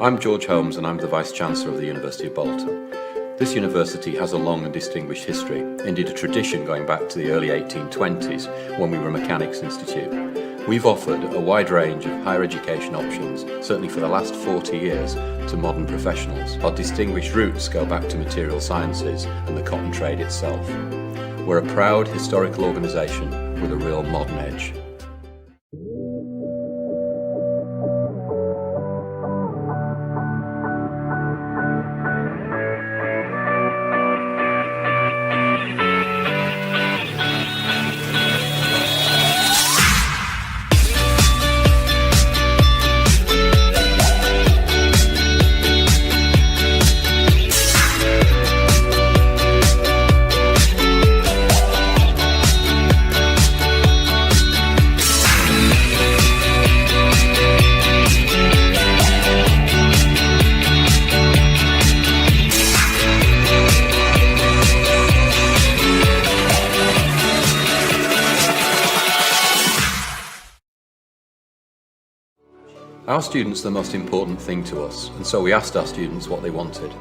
I'm George Holmes and I'm the Vice-Chancellor of the University of Bolton. This university has a long and distinguished history, indeed a tradition going back to the early 1820s when we were a mechanics institute. We've offered a wide range of higher education options, certainly for the last 40 years, to modern professionals. Our distinguished roots go back to material sciences and the cotton trade itself. We're a proud historical organisation with a real modern edge. Our students are the most important thing to us, and so we asked our students what they wanted.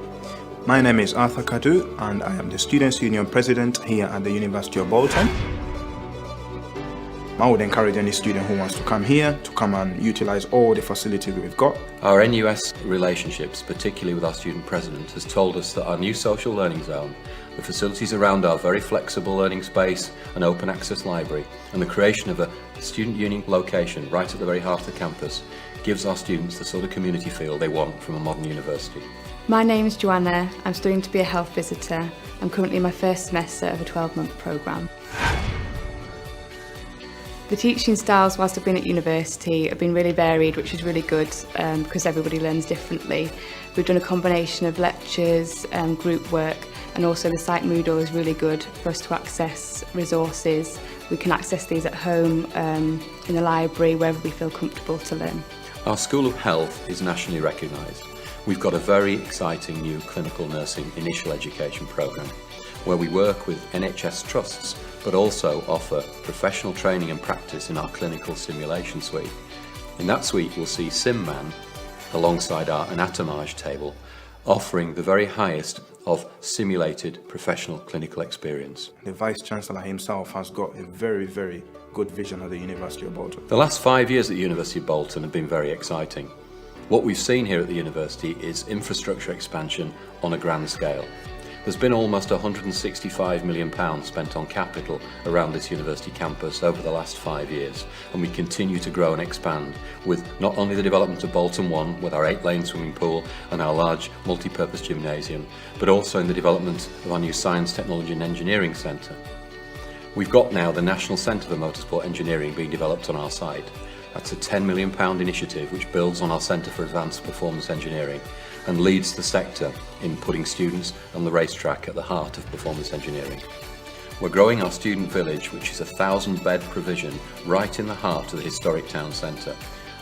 My name is Arthur Kadu, and I am the Students' Union President here at the University of Bolton. I would encourage any student who wants to come here to come and utilize all the facilities we've got. Our NUS relationships, particularly with our student president, has told us that our new social learning zone, the facilities around our very flexible learning space and open access library, and the creation of a student union location right at the very heart of the campus gives our students the sort of community feel they want from a modern university. My name is Joanna. I'm studying to be a health visitor. I'm currently in my first semester of a 12-month programme. The teaching styles whilst I've been at university have been really varied, which is really good because everybody learns differently. We've done a combination of lectures, group work, and also the site Moodle is really good for us to access resources. We can access these at home, in the library, wherever we feel comfortable to learn. Our School of Health is nationally recognised. We've got a very exciting new clinical nursing initial education programme where we work with NHS trusts but also offer professional training and practice in our clinical simulation suite. In that suite you'll see SimMan alongside our anatomage table offering the very highest of simulated professional clinical experience. The Vice-Chancellor himself has got a very, very good vision of the University of Bolton. The last 5 years at the University of Bolton have been very exciting. What we've seen here at the university is infrastructure expansion on a grand scale. There's been almost £165 million spent on capital around this university campus over the last 5 years, and we continue to grow and expand with not only the development of Bolton 1 with our 8-lane swimming pool and our large multi-purpose gymnasium, but also in the development of our new Science, Technology and Engineering Centre. We've got now the National Centre for Motorsport Engineering being developed on our site. That's a £10 million initiative which builds on our Centre for Advanced Performance Engineering and leads the sector in putting students on the racetrack at the heart of performance engineering. We're growing our student village, which is a 1,000-bed provision right in the heart of the historic town centre.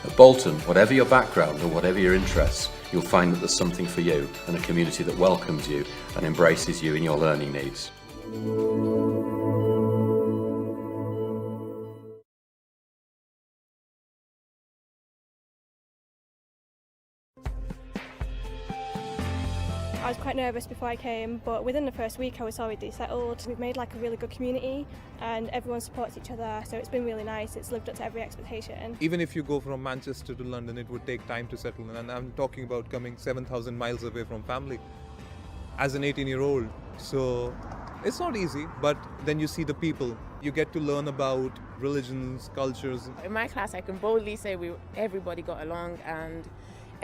At Bolton, whatever your background or whatever your interests, you'll find that there's something for you and a community that welcomes you and embraces you in your learning needs. I was quite nervous before I came, but within the first week I was already settled. We've made like a really good community and everyone supports each other, so it's been really nice. It's lived up to every expectation. Even if you go from Manchester to London, it would take time to settle, and I'm talking about coming 7,000 miles away from family as an 18-year-old. So it's not easy, but then you see the people. You get to learn about religions, cultures. In my class, I can boldly say everybody got along and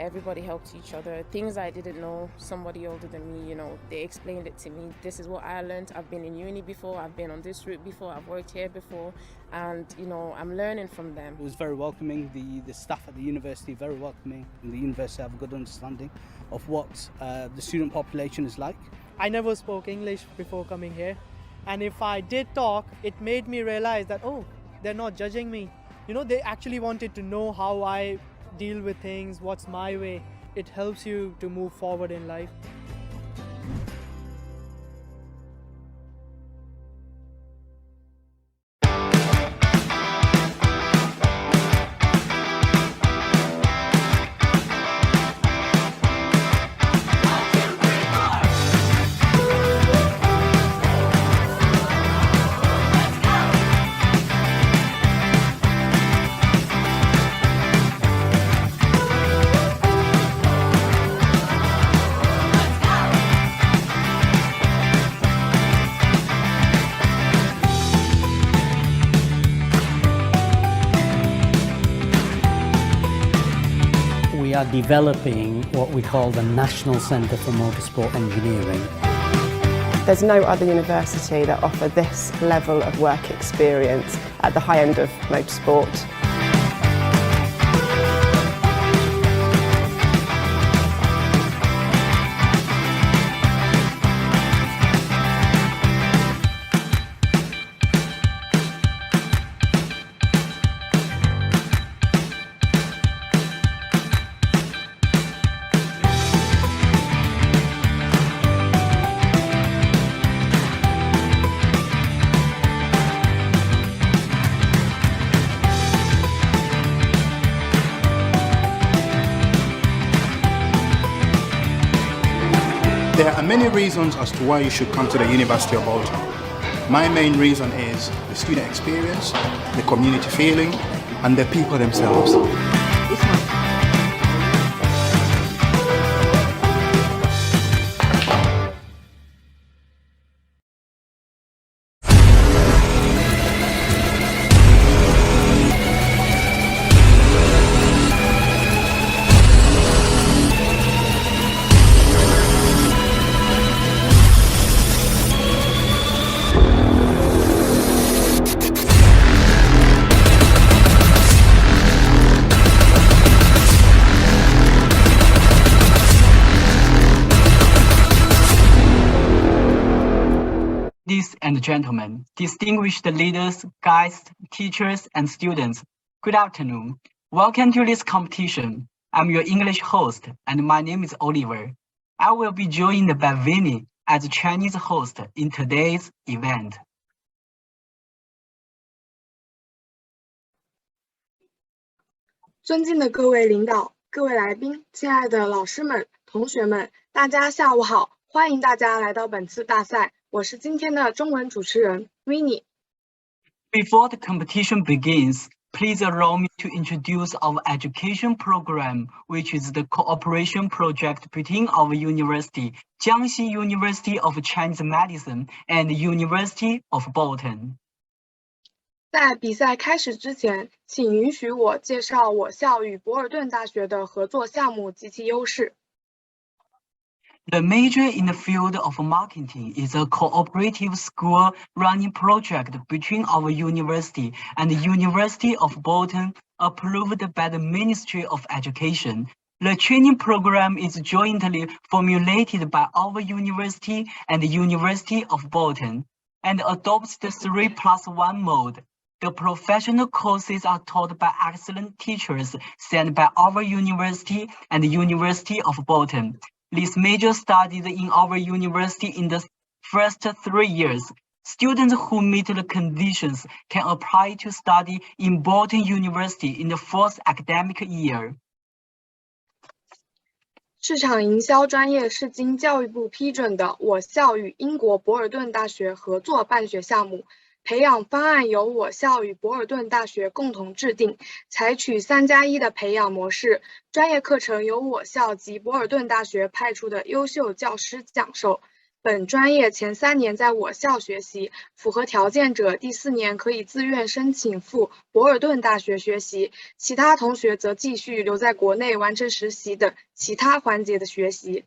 everybody helped each other. Things I didn't know, somebody older than me, they explained it to me. This is what I learned. I've been in uni before, I've been on this route before, I've worked here before, and I'm learning from them. It was very welcoming. The staff at the university very welcoming, and the university have a good understanding of what the student population is like. I never spoke English before coming here, and if I did talk, it made me realize that, oh, they're not judging me. They actually wanted to know how I deal with things, what's my way. It helps you to move forward in life. we are developing what we call the National Centre for Motorsport Engineering. There's no other university that offer this level of work experience at the high end of motorsport. There are many reasons as to why you should come to the University of Bolton. My main reason is the student experience, the community feeling, and the people themselves. Ladies and gentlemen, distinguished leaders, guests, teachers, and students, good afternoon. Welcome to this competition. I'm your English host, and my name is Oliver. I will be joined by Vinny as Chinese host in today's event. 尊敬的各位领导、各位来宾、亲爱的老师们、同学们，大家下午好！欢迎大家来到本次大赛，我是今天的中文主持人 Winnie。 Before the competition begins, please allow me to introduce our education program, which is the cooperation project between our university, Jiangxi University of Chinese Medicine and University of Bolton. 在比赛开始之前，请允许我介绍我校与博尔顿大学的合作项目及其优势。 The major in the field of marketing is a cooperative school running project between our university and the University of Bolton, approved by the Ministry of Education. The training program is jointly formulated by our university and the University of Bolton and adopts the 3+1 mode. The professional courses are taught by excellent teachers sent by our university and the University of Bolton. These major studies in our university in the first 3 years. Students who meet the conditions can apply to study in Bolton University in the fourth academic year. 市场营销专业是经教育部批准的我校与英国博尔顿大学合作办学项目。 培养方案由我校与博尔顿大学共同制定，采取3+1的培养模式。专业课程由我校及博尔顿大学派出的优秀教师讲授。本专业前3年在我校学习，符合条件者第4年可以自愿申請赴博尔顿大学学习，其他同学则继续留在国内完成实习等其他环节的学习。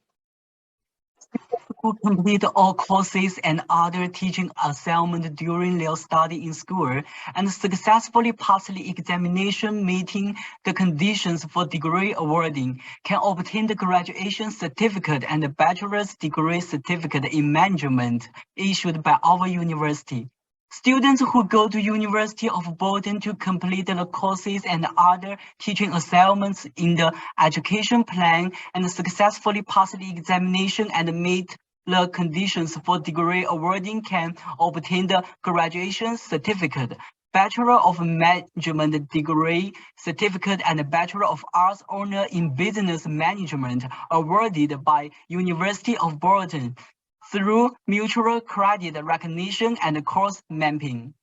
Who complete all courses and other teaching assignments during their study in school and successfully pass the examination meeting the conditions for degree awarding can obtain the graduation certificate and the bachelor's degree certificate in management issued by our university. Students who go to University of Bolton to complete the courses and other teaching assignments in the education plan and successfully pass the examination and meet the conditions for degree awarding can obtain the graduation certificate, Bachelor of Management degree certificate, and Bachelor of Arts honor in Business Management awarded by University of Bolton through mutual credit recognition and course mapping.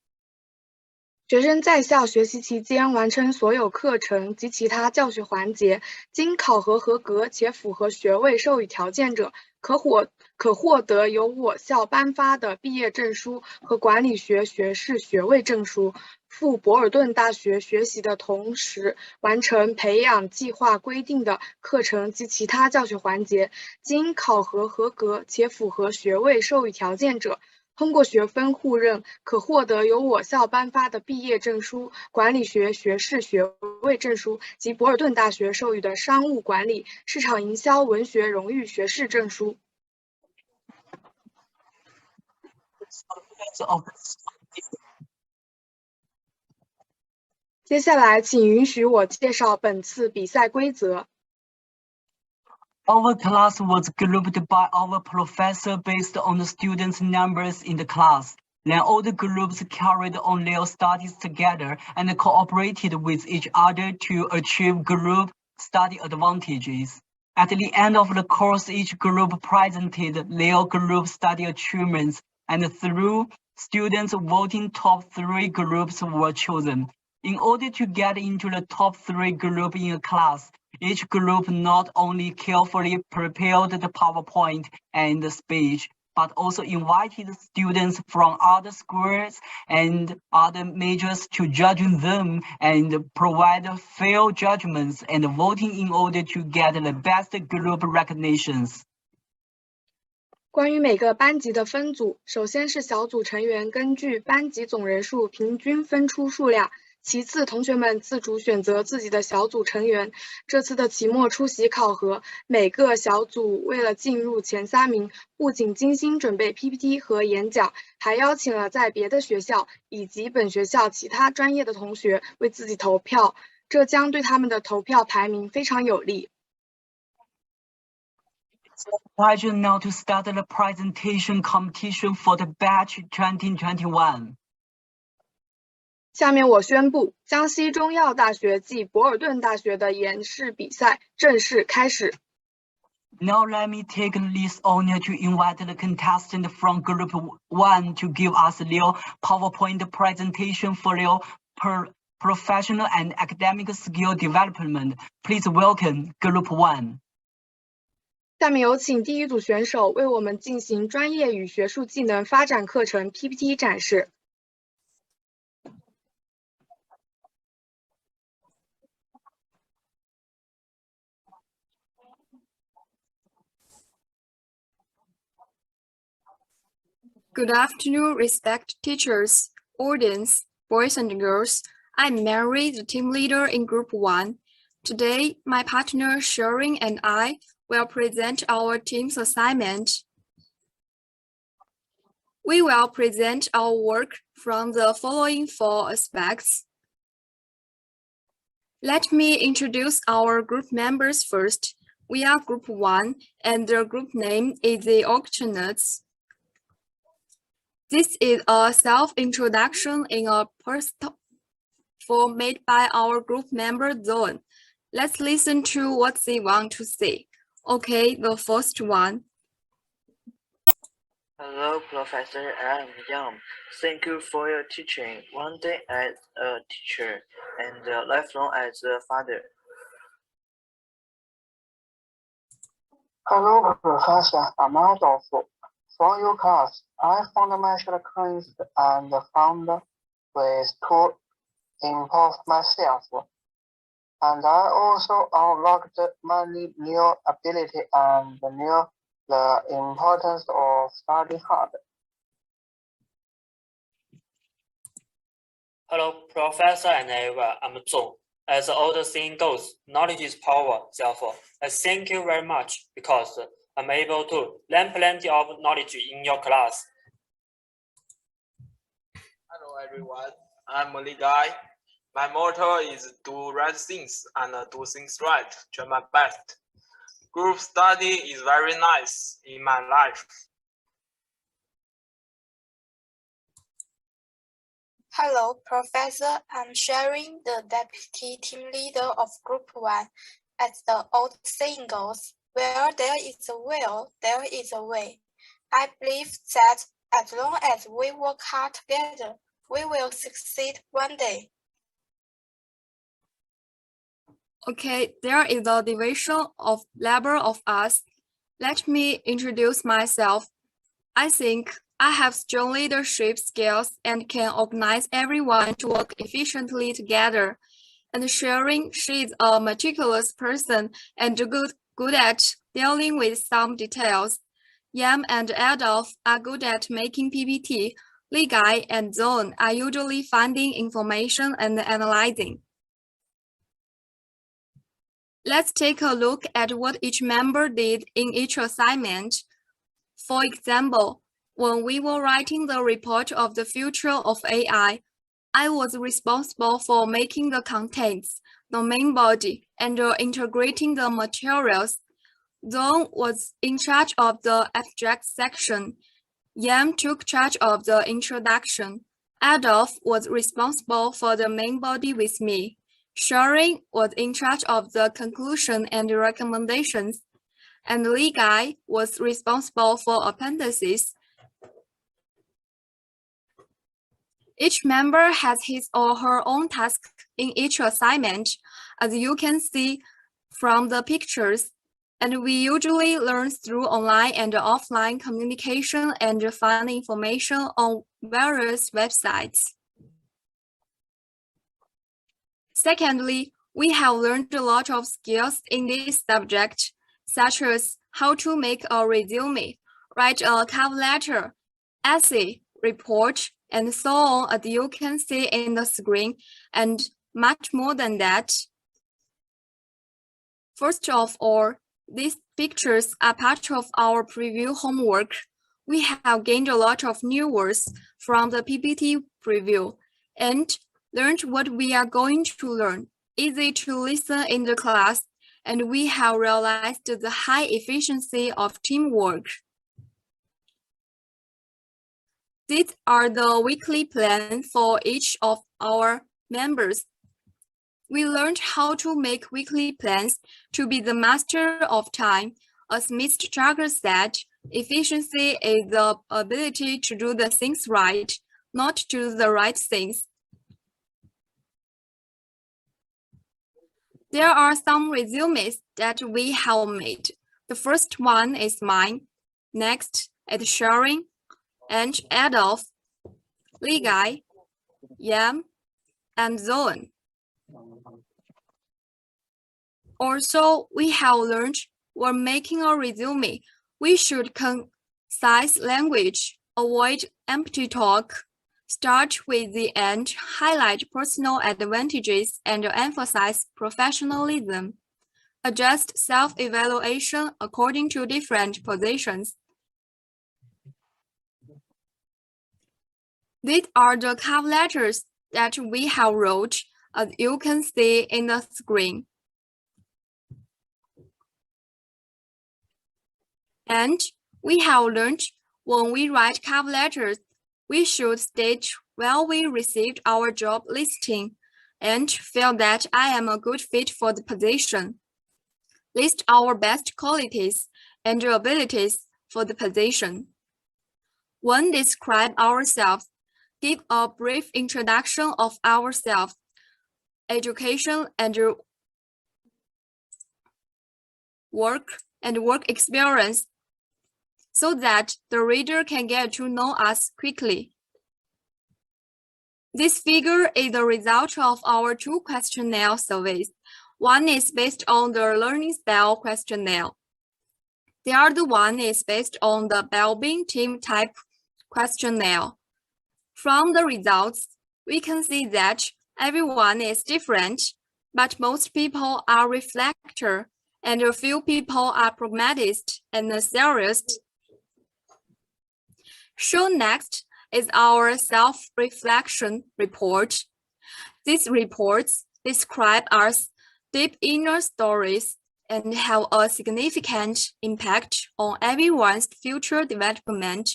学生在校学习期间完成所有课程及其他教学环节，经考核合格且符合学位授予条件者，可获得由我校颁发的毕业证书和管理学学士学位证书。赴博尔顿大学学习的同时，完成培养计划规定的课程及其他教学环节，经考核合格且符合学位授予条件者，通过学分互认，可获得由我校颁发的毕业证书、管理学学士学位证书及博尔顿大学授予的商务管理、市场营销文学荣誉学士证书。接下来，请允许我介绍本次比赛规则。Our class was grouped by our professor based on the students' numbers in the class. Then all the groups carried on their studies together and cooperated with each other to achieve group study advantages. At the end of the course, each group presented their group study achievements, and through students voting, top 3 groups were chosen. In order to get into the top 3 group in a class, each group not only carefully prepared the PowerPoint and the speech, but also invited students from other schools and other majors to judge them and provide fair judgments and voting in order to get the best group recognitions. 关于每个班级的分组，首先是小组成员根据班级总人数平均分出数量。其次，同学们自主选择自己的小组成员。这次的期末出席考核，每个小组为了进入前3名，不仅精心准备 PPT 和演讲，还邀请了在别的学校以及本学校其他专业的同学为自己投票，这将对他们的投票排名非常有利。It's a pleasure now to start the presentation competition for the batch 2021. 下面我宣布，江西中药大学暨博尔顿大学的研试比赛正式开始。Now let me take this honor to invite the contestant from Group 1 to give us their PowerPoint presentation for their professional and academic skill development. Please welcome Group 1. 下面有请第一组选手为我们进行专业与学术技能发展课程 PPT 展示。Good afternoon, respected teachers, audience, boys and girls. I'm Mary, the team leader in Group 1. Today, my partner Sharon and I will present our team's assignment. We will present our work from the following 4 aspects. Let me introduce our group members first. We are Group 1, and the group name is the Octonauts. This is a self-introduction in a personal form made by our group member Zoe. Let's listen to what they want to say. Okay, the first one. Hello, Professor. I'm Yam. Thank you for your teaching. One day as a teacher and lifelong as a father. Hello, Professor. I'm Adolfo. From your class, I found myself cleansed and found ways to improve myself. And I also unlocked many new abilities and knew the importance of studying hard. Hello, Professor and Eva. I'm Zong. As the old saying goes, knowledge is power. Therefore, I thank you very much because I'm able to learn plenty of knowledge in your class. Hello, everyone. I'm Maligai. My motto is do right things and do things right. Try my best. Group study is very nice in my life. Hello, Professor. I'm Sharon, the deputy team leader of Group 1. As the old saying goes, where there is a will, there is a way. I believe that as long as we work hard together, We will succeed one day. Okay, there is a division of labor of us. Let me introduce myself. I think I have strong leadership skills and can organize everyone to work efficiently together. And sharing, she is a meticulous person and good at dealing with some details. Yam and Adolf are good at making PPT. Li Gai and Zone are usually finding information and analyzing. Let's take a look at what each member did in each assignment. For example, when we were writing the report of the future of AI, I was responsible for making the contents, the main body, and integrating the materials. Zong was in charge of the abstract section. Yam took charge of the introduction. Adolf was responsible for the main body with me. Sharing was in charge of the conclusion and recommendations. And Li Gai was responsible for appendices. Each member has his or her own task in each assignment, as you can see from the pictures, and we usually learn through online and offline communication and find information on various websites. Secondly, we have learned a lot of skills in this subject, such as how to make a resume, write a cover letter, essay, report, and so on, as you can see in the screen, and much more than that. First of all, these pictures are part of our preview homework. We have gained a lot of new words from the PPT preview and learned what we are going to learn. Easy to listen in the class, and we have realized the high efficiency of teamwork. These are the weekly plans for each of our members. We learned how to make weekly plans to be the master of time. As Mr. Jagger said, efficiency is the ability to do the things right, not to do the right things. There are some resumes that we have made. The first one is mine. Next is Sharing and Adolf, Li Gai, Yam, and Zoe. Also, we have learned when making a resume, we should concise language, avoid empty talk, start with the end, highlight personal advantages, and emphasize professionalism. Adjust self-evaluation according to different positions. These are the cover letters that we have wrote, as you can see in the screen. And we have learned when we write cover letters, we should state where we received our job listing and feel that I am a good fit for the position. List our best qualities and abilities for the position. When describe ourselves, give a brief introduction of ourselves, education and work experience, so that the reader can get to know us quickly. This figure is the result of our 2 questionnaire surveys. One is based on the learning style questionnaire. The other one is based on the well-being team type questionnaire. From the results, we can see that everyone is different, but most people are reflector, and a few people are pragmatist and serious. Shown next is our self-reflection report. These reports describe our deep inner stories and have a significant impact on everyone's future development.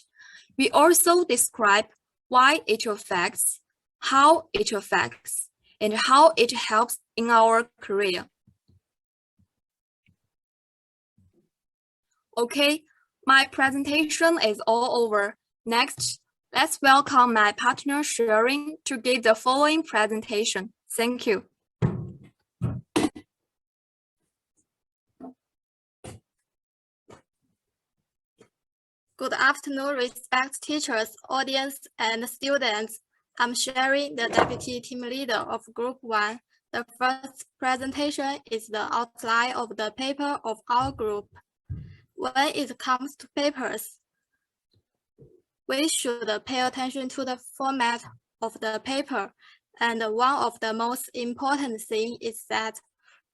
We also describe why it affects, how it affects, and how it helps in our career. Okay, my presentation is all over. Next, Let's welcome my partner Sharing to give the following presentation. Thank you. Good afternoon, respected teachers, audience, and students. I'm Sherry, the Deputy Team Leader of Group 1. The first presentation is the outline of the paper of our group. When it comes to papers, we should pay attention to the format of the paper, and one of the most important things is that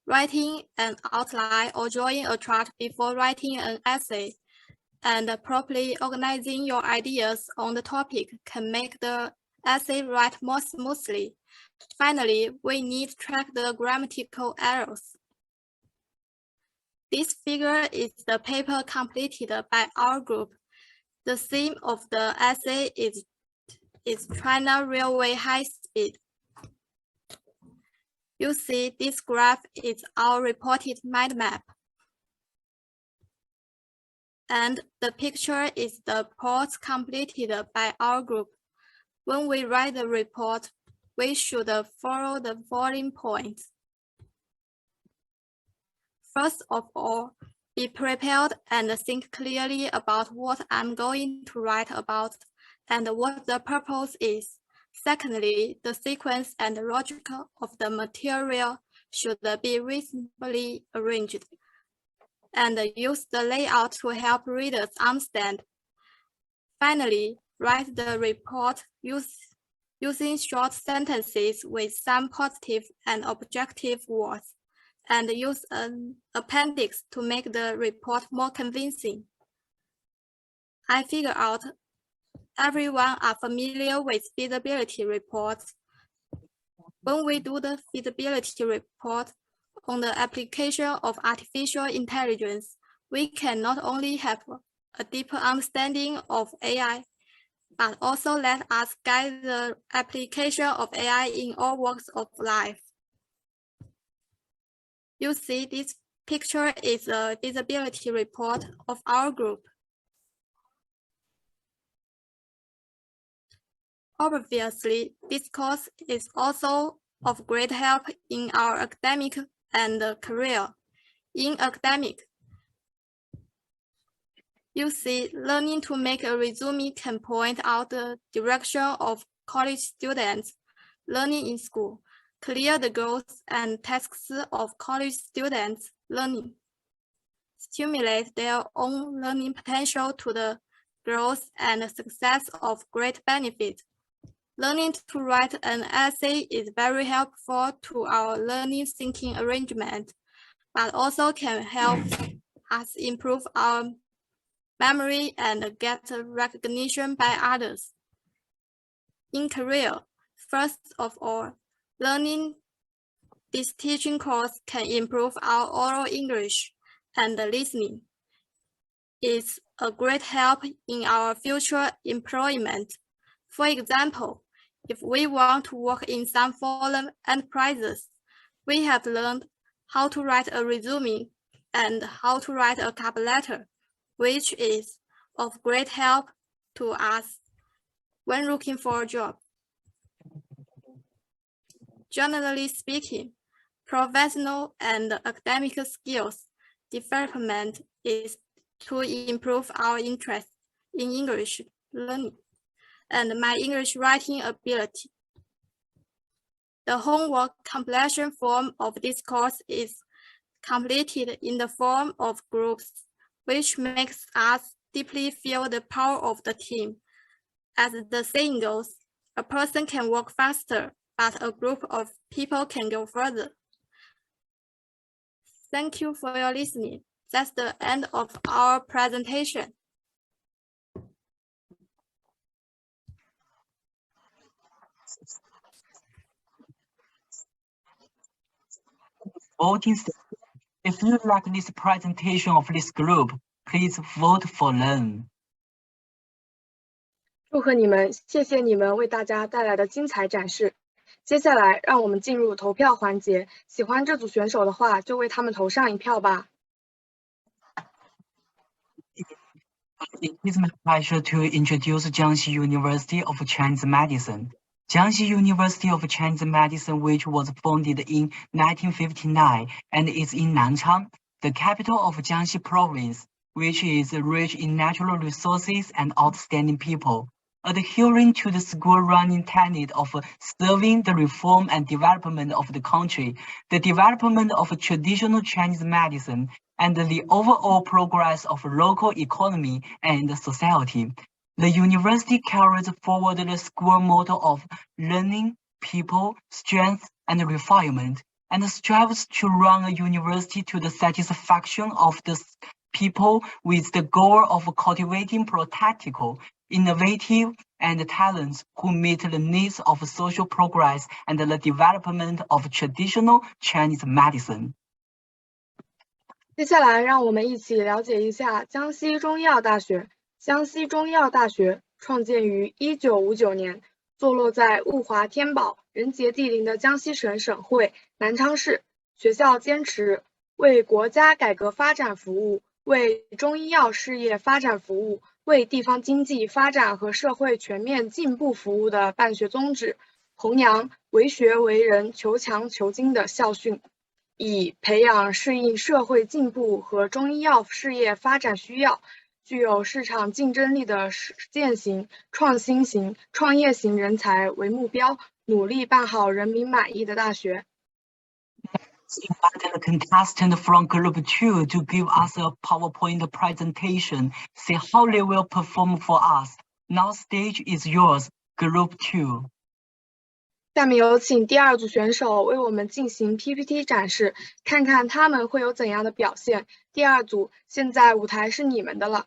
writing an outline or drawing a chart before writing an essay and properly organizing your ideas on the topic can make the essay write more smoothly. Finally, we need to track the grammatical errors. This figure is the paper completed by our group. The theme of the essay is China Railway High Speed. You see, this graph is our reported mind map. And the picture is the reports completed by our group. When we write the report, we should follow the following points. First of all, be prepared and think clearly about what I'm going to write about and what the purpose is. Secondly, the sequence and logic of the material should be reasonably arranged and use the layout to help readers understand. Finally, write the report using short sentences with some positive and objective words, and use an appendix to make the report more convincing. I figure out everyone are familiar with feasibility reports. When we do the feasibility report on the application of artificial intelligence, we can not only have a deeper understanding of AI, but also let us guide the application of AI in all walks of life. You see, this picture is a feasibility report of our group. Obviously, this course is also of great help in our academic and career. In academic, you see, learning to make a resume can point out the direction of college students learning in school, clear the goals and tasks of college students learning, stimulate their own learning potential to the growth and success of great benefit. Learning to write an essay is very helpful to our learning thinking arrangement, but also can help us improve our memory and get recognition by others. In career, first of all, learning this teaching course can improve our oral English and listening. It's a great help in our future employment. For example, if we want to work in some foreign enterprises, we have learned how to write a resume and how to write a cover letter, which is of great help to us when looking for a job. Generally speaking, professional and academic skills development is to improve our interest in English learning and my English writing ability. The homework completion form of this course is completed in the form of groups, which makes us deeply feel the power of the team. As the saying goes, a person can walk faster, but a group of people can go further. Thank you for your listening. That's the end of our presentation. Voting. If you like this presentation of this group, please vote for them. 祝贺你们，谢谢你们为大家带来的精彩展示。接下来，让我们进入投票环节。喜欢这组选手的话，就为他们投上一票吧。It is my pleasure to introduce Jiangxi University of Chinese Medicine. Jiangxi University of Chinese Medicine, which was founded in 1959 and is in Nanchang, the capital of Jiangxi province, which is rich in natural resources and outstanding people. Adhering to the school-running tenet of serving the reform and development of the country, the development of traditional Chinese medicine, and the overall progress of local economy and society. The university carries forward the school motto of learning, people, strength, and refinement, and strives to run a university to the satisfaction of the people with the goal of cultivating practical, innovative, and talents who meet the needs of social progress and the development of traditional Chinese medicine. 接下来，让我们一起了解一下江西中医药大学。江西中医药大学创建于1959年，坐落在物华天宝、人杰地灵的江西省省会南昌市。学校坚持为国家改革发展服务，为中医药事业发展服务，为地方经济发展和社会全面进步服务的办学宗旨，弘扬为学为人、求强求精的校训，以培养适应社会进步和中医药事业发展需要，具有市场竞争力的实践型、创新型、创业型人才为目标，努力办好人民满意的大学。Invited a contestant from Group 2 to give us a PowerPoint presentation, say how they will perform for us. Now stage is yours, Group 2. 下面有请第二组选手为我们进行 PPT 展示，看看他们会有怎样的表现。第二组，现在舞台是你们的了。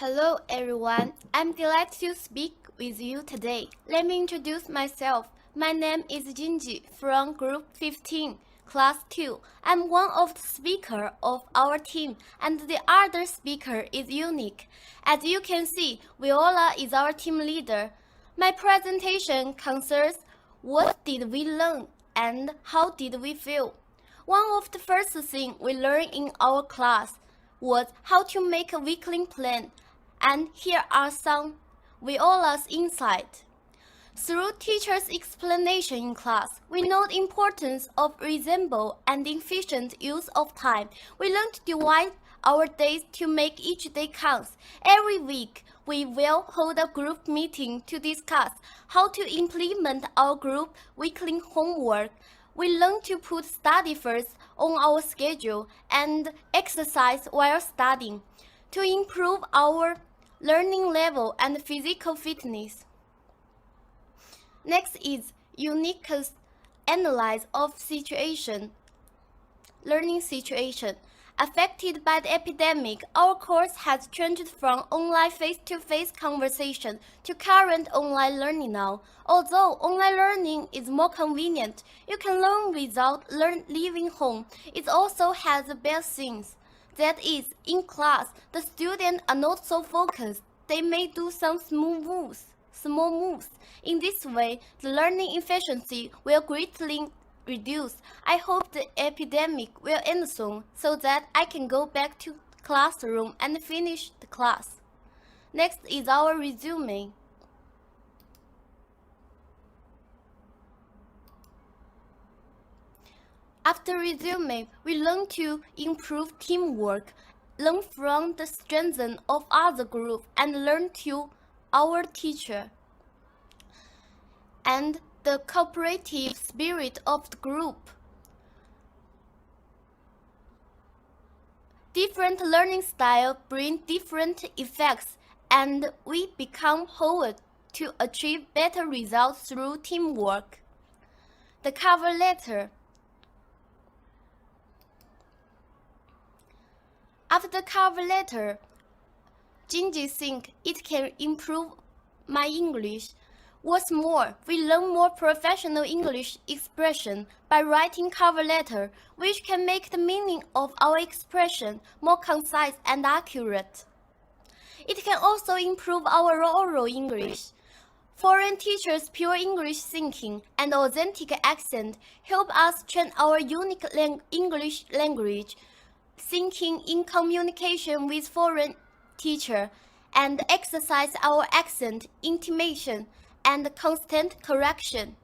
Hello everyone, I'm delighted to speak with you today. Let me introduce myself. My name is Jinji from Group 15, Class 2. I'm one of the speakers of our team and the other speaker is Unique. As you can see, Viola is our team leader. My presentation concerns what did we learn and how did we feel. One of the first things we learned in our class was how to make a weekly plan. And here are some Viola's insights. Through teachers' explanation in class, we know the importance of reasonable and efficient use of time. We learn to divide our days to make each day count. Every week, we will hold a group meeting to discuss how to implement our group weekly homework. We learn to put study first on our schedule and exercise while studying to improve our learning level and physical fitness. Next is unique analysis of learning situation. Affected by the epidemic, our course has changed from online face-to-face conversation to current online learning now. Although online learning is more convenient, you can learn without leaving home. It also has the best things. That is, in class, the students are not so focused. They may do some small moves. In this way, the learning efficiency will greatly reduce. I hope the epidemic will end soon so that I can go back to classroom and finish the class. Next is our resume. After resume, we learn to improve teamwork, learn from the strengths of other group, and learn to our teacher. And the cooperative spirit of the group. Different learning styles bring different effects, and we become whole to achieve better results through teamwork. The cover letter. After the cover letter, Jinji thinks it can improve my English. What's more, we learn more professional English expression by writing cover letter, which can make the meaning of our expression more concise and accurate. It can also improve our oral English. Foreign teachers' pure English thinking and authentic accent help us train our unique English language thinking in communication with foreign teacher and exercise our accent, intonation, and constant correction.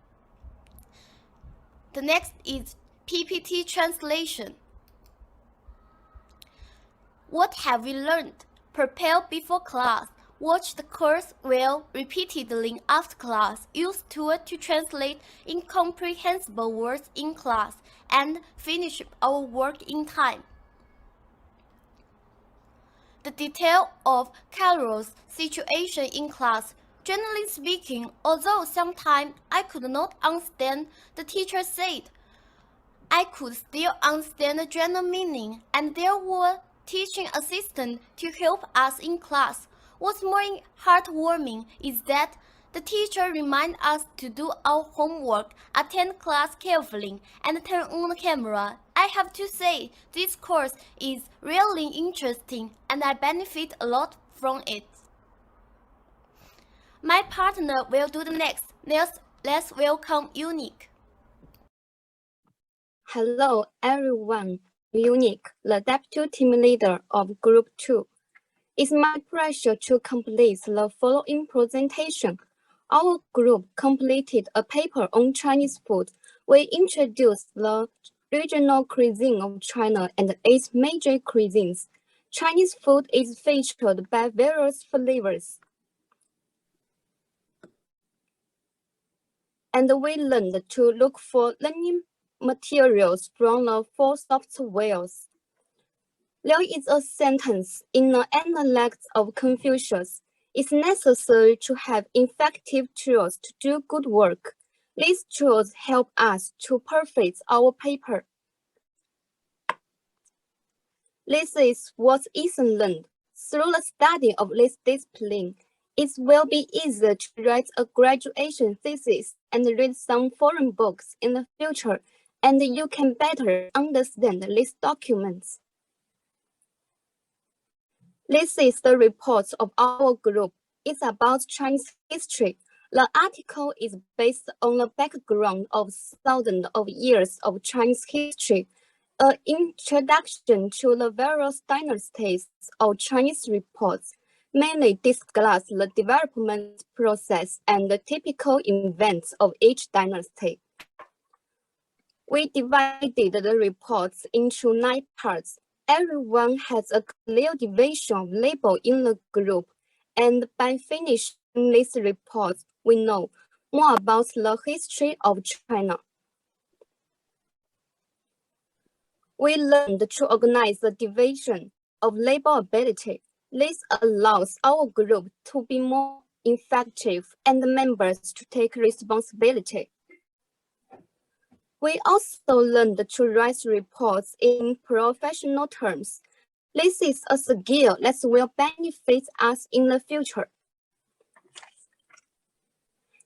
The next is PPT translation. What have we learned? Prepare before class. Watch the course well repeatedly after class. Use tool to translate incomprehensible words in class and finish our work in time. The detail of Carol's situation in class. Generally speaking, although sometimes I could not understand the teacher said, I could still understand the general meaning, and there were teaching assistants to help us in class. What's more heartwarming is that the teacher reminds us to do our homework, attend class carefully, and turn on the camera. I have to say, this course is really interesting, and I benefit a lot from it. My partner will do the next. Let's welcome Unique. Hello, everyone. Unique, the deputy team leader of Group 2. It's my pleasure to complete the following presentation. Our group completed a paper on Chinese food. We introduced the regional cuisine of China and its major cuisines. Chinese food is featured by various flavors. And we learned to look for learning materials from the four softwares. There is a sentence in the Analect of Confucius. It's necessary to have effective tools to do good work. These tools help us to perfect our paper. This is what Ethan learned. Through the study of this discipline, it will be easier to write a graduation thesis and read some foreign books in the future, and you can better understand these documents. This is the report of our group. It's about Chinese history. The article is based on the background of thousands of years of Chinese history, an introduction to the various dynasties of Chinese reports, mainly discuss the development process and the typical events of each dynasty. We divided the reports into 9 parts. Everyone has a clear division of label in the group, and by finishing this report, we know more about the history of China. We learned to organize the division of labor ability. This allows our group to be more effective and the members to take responsibility. We also learned to write reports in professional terms. This is a skill that will benefit us in the future.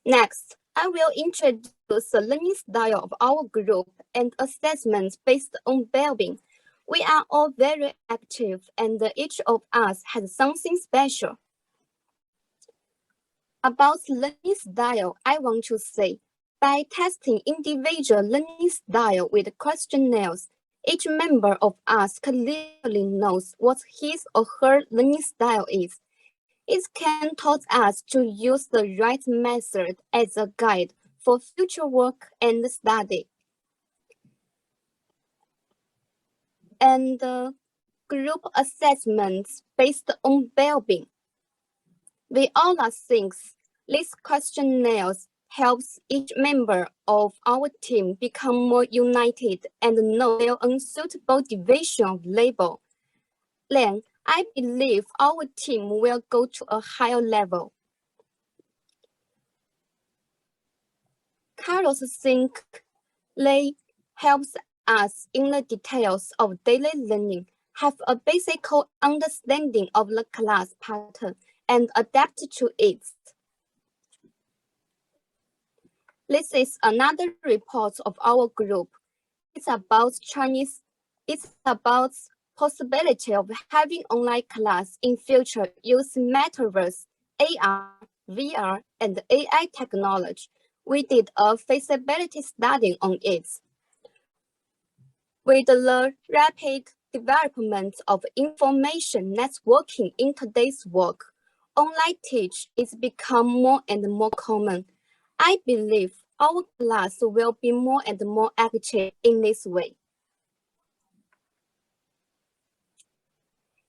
Next, I will introduce the learning style of our group and assessments based on well-being. We are all very active and each of us has something special. About learning style, I want to say, by testing individual learning style with questionnaires, each member of us clearly knows what his or her learning style is. It can teach us to use the right method as a guide for future work and study. And group assessments based on well-being. We all think these questionnaires helps each member of our team become more united and know their unsuitable division of labor. Then, I believe our team will go to a higher level. Carlos thinks they helps us in the details of daily learning, have a basic understanding of the class pattern, and adapt to it. This is another report of our group. It's about possibility of having online class in future using metaverse, AR, VR, and AI technology. We did a feasibility study on it. With the rapid development of information networking in today's work, online teach is become more and more common. I believe our class will be more and more active in this way.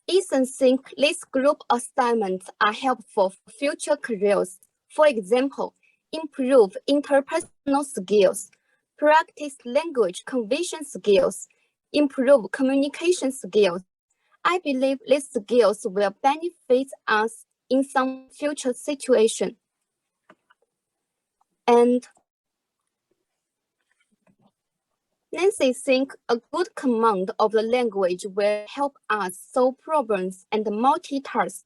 Ethan thinks these group assignments are helpful for future careers. For example, improve interpersonal skills, practice language conversion skills, improve communication skills. I believe these skills will benefit us in some future situation. And Nancy thinks a good command of the language will help us solve problems and multitask.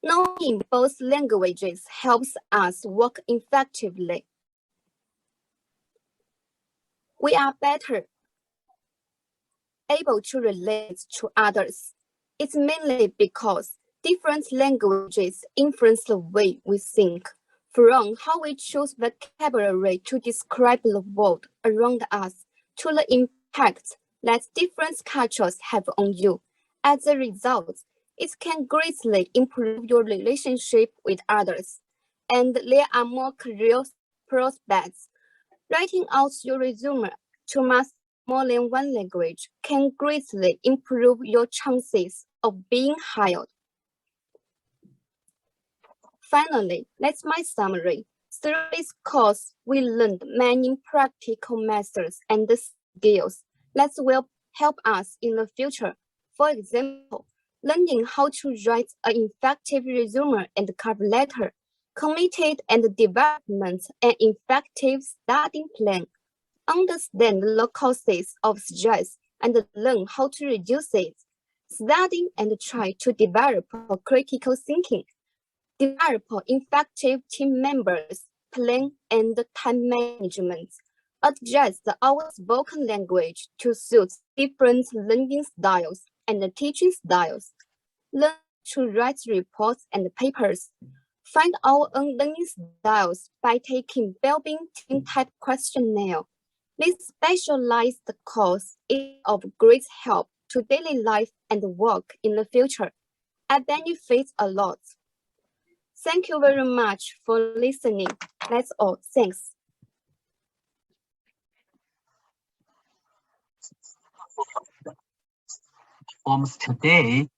Knowing both languages helps us work effectively. We are better able to relate to others. It's mainly because different languages influence the way we think, from how we choose vocabulary to describe the world around us, to the impact that different cultures have on you. As a result, it can greatly improve your relationship with others, and there are more career prospects. Writing out your resume to master more than one language can greatly improve your chances of being hired. Finally, that's my summary. Through this course, we learned many practical methods and skills that will help us in the future. For example, learning how to write an effective resume and cover letter, committed and development an effective study plan, understand the causes of stress and learn how to reduce it, study and try to develop critical thinking, develop effective team members, plan and time management, adjust our spoken language to suit different learning styles and teaching styles, learn to write reports and papers, find our own learning styles by taking Belbin Team Type Questionnaire. This specialized course is of great help to daily life and work in the future. I benefit a lot. Thank you very much for listening. That's all. Thanks. Forms today.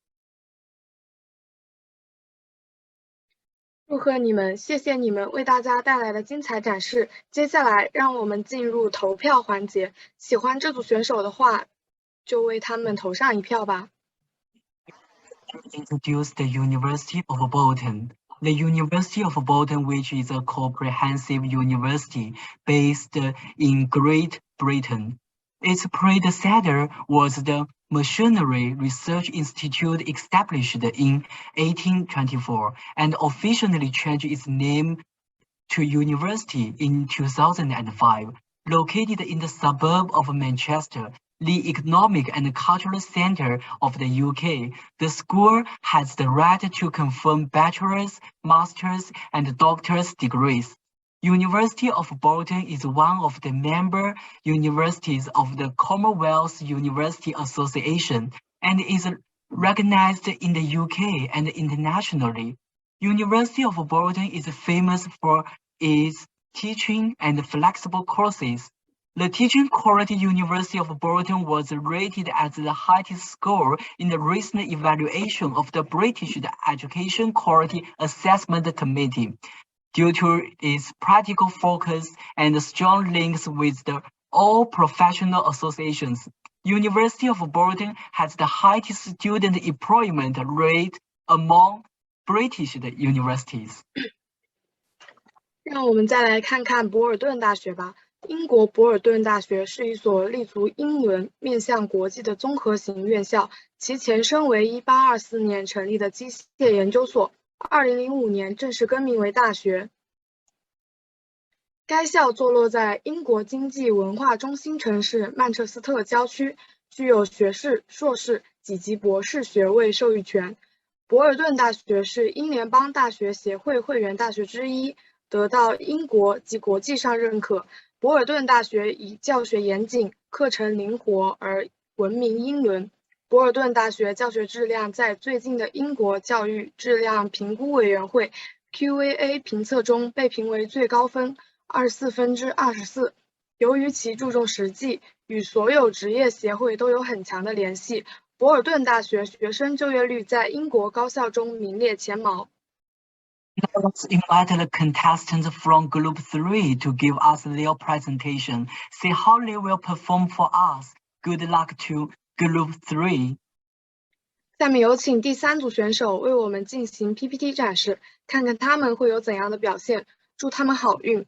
祝贺你们，谢谢你们为大家带来的精彩展示。接下来，让我们进入投票环节。喜欢这组选手的话，就为他们投上一票吧。Introduce the University of Bolton. The University of Bolton, which is a comprehensive university based in Great Britain. Its predecessor was the Machinery Research Institute, established in 1824 and officially changed its name to University in 2005. Located in the suburb of Manchester, the economic and cultural center of the UK, the school has the right to confirm bachelor's, master's, and doctor's degrees. University of Bolton is one of the member universities of the Commonwealth University Association and is recognized in the UK and internationally. University of Bolton is famous for its teaching and flexible courses. The teaching quality University of Bolton was rated as the highest score in the recent evaluation of the British Education Quality Assessment Committee. Due to its practical focus and strong links with all professional associations, University of Bolton has the highest student employment rate among British universities. 让我们再来看看博尔顿大学吧。英国博尔顿大学是一所立足英伦、面向国际的综合型院校，其前身为1824年成立的机械研究所，2005年正式更名为大学。该校坐落在英国经济文化中心城市曼彻斯特郊区，具有学士、硕士几级博士学位授予权。博尔顿大学是英联邦大学协会会员大学之一，得到英国及国际上认可。博尔顿大学以教学严谨、课程灵活而闻名英伦。博尔顿大学教学质量在最近的英国教育质量评估委员会 QAA 评测中被评为最高分24分之24。由于其注重实际，与所有职业协会都有很强的联系，博尔顿大学学生就业率在英国高校中名列前茅。Now let's invite the contestants from Group 3 to give us their presentation. See how they will perform for us. Good luck to Group 3. 下面有请第3组选手为我们进行 PPT 展示，看看他们会有怎样的表现。祝他们好运。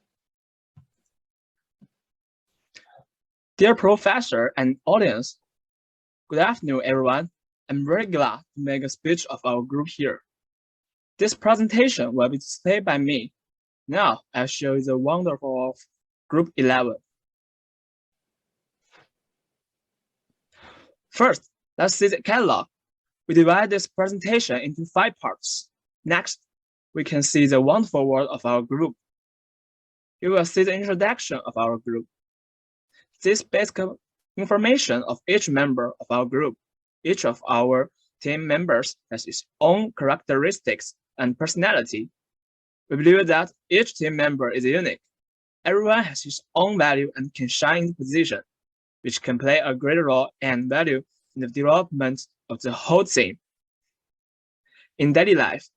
Dear Professor and audience, good afternoon, everyone. I'm very glad to make a speech of our group here. This presentation will be displayed by me. Now, I'll show you the wonderful of Group 11. First, let's see the catalog. We divide this presentation into 5 parts. Next, we can see the wonderful world of our group. You will see the introduction of our group. This basic information of each member of our group. Each of our team members has its own characteristics and personality. We believe that each team member is unique. Everyone has his own value and can shine in the position, which can play a great role and value in the development of the whole team. In daily life,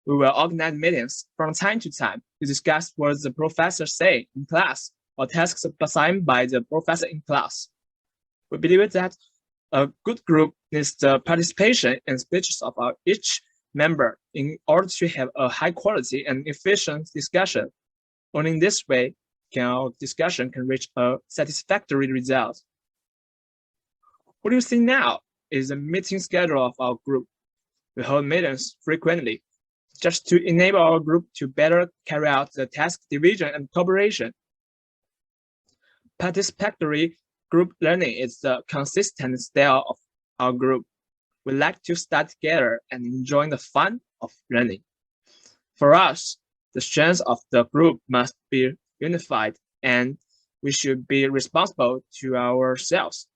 we will organize meetings from time to time to discuss what the professor say in class or tasks assigned by the professor in class. We believe that a good group needs the participation and speeches of each member in order to have a high quality and efficient discussion. Only in this way can our discussion can reach a satisfactory result. What you see now is the meeting schedule of our group. We hold meetings frequently, just to enable our group to better carry out the task division and cooperation. Participatory group learning is the consistent style of our group. We like to study together and enjoy the fun of learning. For us, the strength of the group must be unified, and we should be responsible to ourselves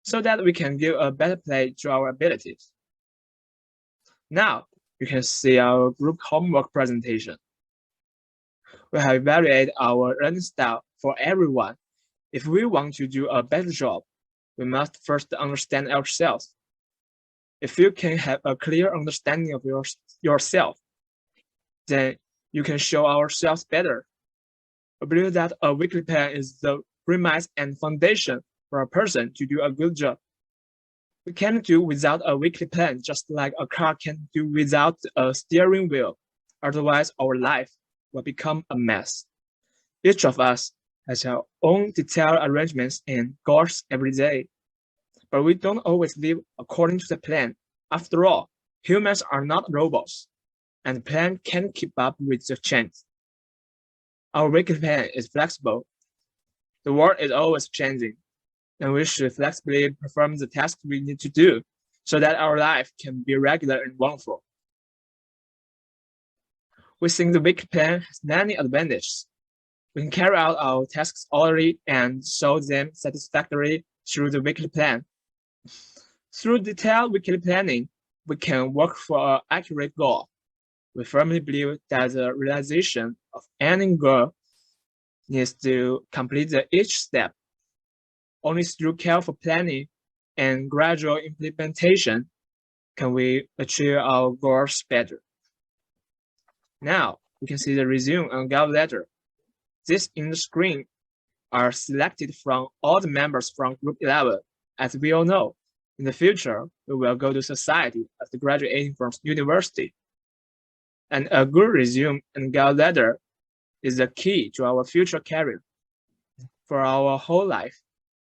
so that we can give a better play to our abilities. Now, you can see our group homework presentation. We have evaluated our learning style for everyone. If we want to do a better job, we must first understand ourselves. If you can have a clear understanding of yourself, then you can show ourselves better. I believe that a weekly plan is the premise and foundation for a person to do a good job. We can't do without a weekly plan, just like a car can't do without a steering wheel. Otherwise, our life will become a mess. Each of us has our own detailed arrangements and goals every day. But we don't always live according to the plan. After all, humans are not robots, and the plan can't keep up with the change. Our weekly plan is flexible. The world is always changing, and we should flexibly perform the tasks we need to do so that our life can be regular and wonderful. We think the weekly plan has many advantages. We can carry out our tasks orderly and show them satisfactorily through the weekly plan. Through detailed weekly planning, we can work for an accurate goal. We firmly believe that the realization of any goal needs to complete each step. Only through careful planning and gradual implementation can we achieve our goals better. Now, we can see the resume and guide letter. These in the screen are selected from all the members from Group 11. As we all know, in the future, we will go to society after graduating from university. And a good resume and guide letter is the key to our future career. For our whole life,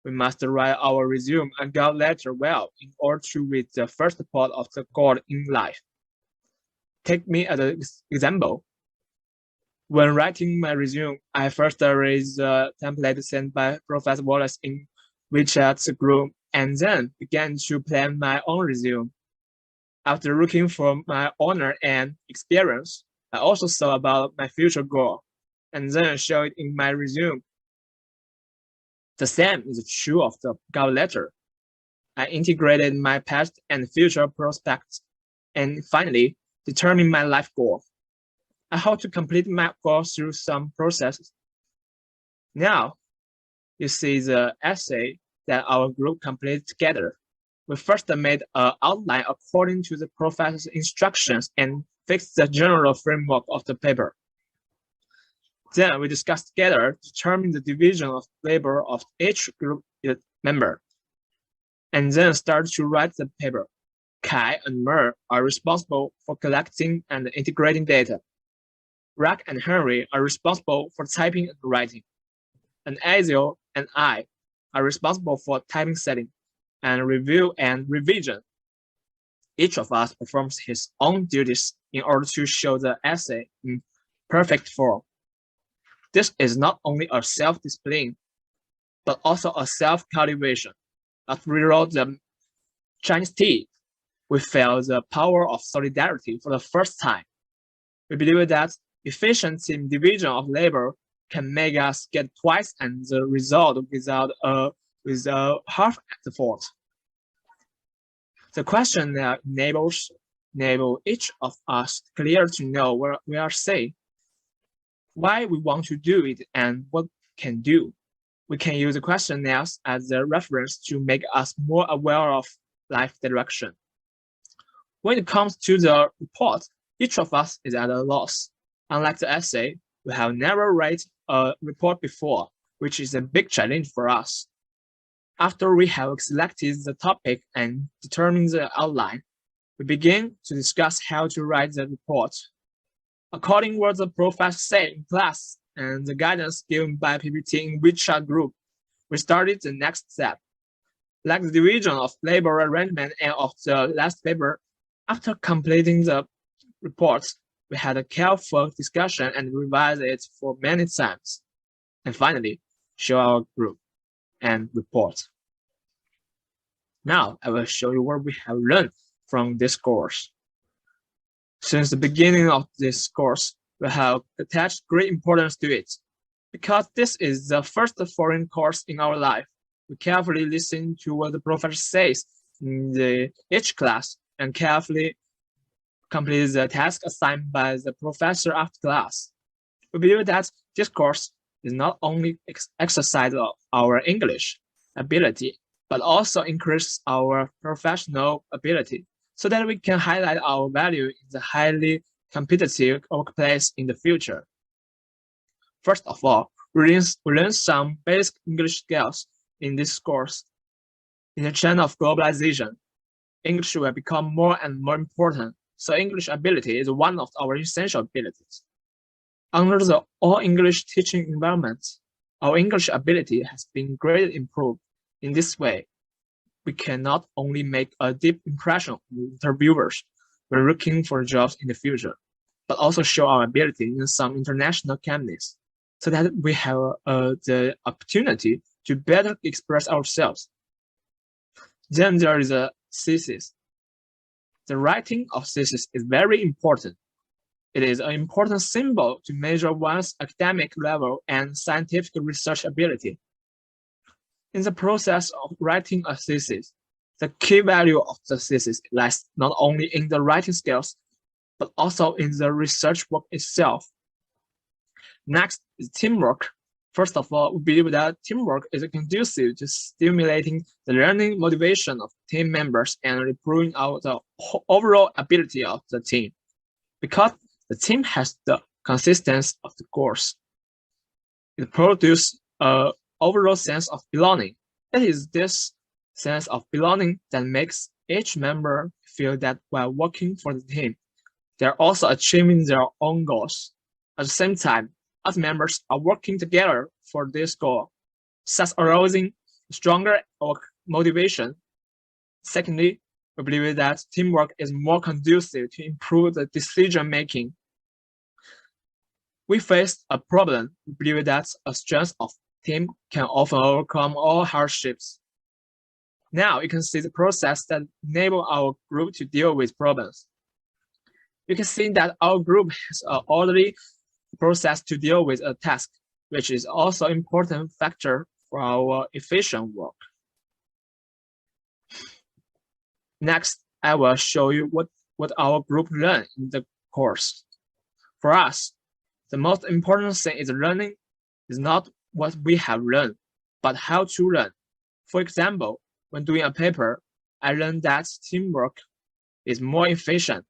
we must write our resume and guide letter well in order to reach the first part of the goal in life. Take me as an example. When writing my resume, I first read the template sent by Professor Wallace in WeChat group and then began to plan my own resume. After looking for my honor and experience, I also thought about my future goal and then showed it in my resume. The same is true of the cover letter. I integrated my past and future prospects and finally determined my life goal. I hope to complete my goal through some processes. Now, you see the essay that our group completed together. We first made an outline according to the professor's instructions and fixed the general framework of the paper. Then we discussed together, determine the division of labor of each group member, and then started to write the paper. Kai and Mer are responsible for collecting and integrating data. Rack and Henry are responsible for typing and writing. And Azil and I are responsible for typing setting and review and revision. Each of us performs his own duties in order to show the essay in perfect form. This is not only a self-discipline, but also a self-cultivation. As we wrote the Chinese tea, we felt the power of solidarity for the first time. We believe that efficient team division of labor can make us get twice and the result without half effort. The question that enable each of us clear to know where we are safe, why we want to do it, and what we can do. We can use the questionnaires as a reference to make us more aware of life direction. When it comes to the report, each of us is at a loss. Unlike the essay, we have never read a report before, which is a big challenge for us. After we have selected the topic and determined the outline, we begin to discuss how to write the report. According to what the professor said in class and the guidance given by PPT in WeChat group, we started the next step. Like the division of labor arrangement and of the last paper, after completing the report, we had a careful discussion and revised it for many times. And finally, show our group and report. Now, I will show you what we have learned from this course. Since the beginning of this course, we have attached great importance to it. Because this is the first foreign course in our life, we carefully listen to what the professor says in each class and carefully complete the task assigned by the professor after class. We believe that this course is not only exercise of our English ability, but also increase our professional ability so that we can highlight our value in the highly competitive workplace in the future. First of all, we learn some basic English skills in this course. In the trend of globalization, English will become more and more important, so English ability is one of our essential abilities. Under the all-English teaching environment, our English ability has been greatly improved. In this way, we can not only make a deep impression on interviewers when looking for jobs in the future, but also show our ability in some international companies, so that we have the opportunity to better express ourselves. Then there is a thesis. The writing of thesis is very important. It is an important symbol to measure one's academic level and scientific research ability. In the process of writing a thesis, the key value of the thesis lies not only in the writing skills, but also in the research work itself. Next is teamwork. First of all, we believe that teamwork is conducive to stimulating the learning motivation of team members and improving the overall ability of the team, because the team has the consistency of the course. It produces an overall sense of belonging. It is this sense of belonging that makes each member feel that while working for the team, they are also achieving their own goals. At the same time, as members are working together for this goal, thus arousing stronger motivation. Secondly, we believe that teamwork is more conducive to improve the decision making. we faced a problem. We believe that a strength of team can often overcome all hardships. Now you can see the process that enable our group to deal with problems. You can see that our group has an orderly process to deal with a task, which is also an important factor for our efficient work. Next, I will show you what our group learned in the course. For us, the most important thing is learning is not what we have learned, but how to learn. For example, when doing a paper, I learned that teamwork is more efficient.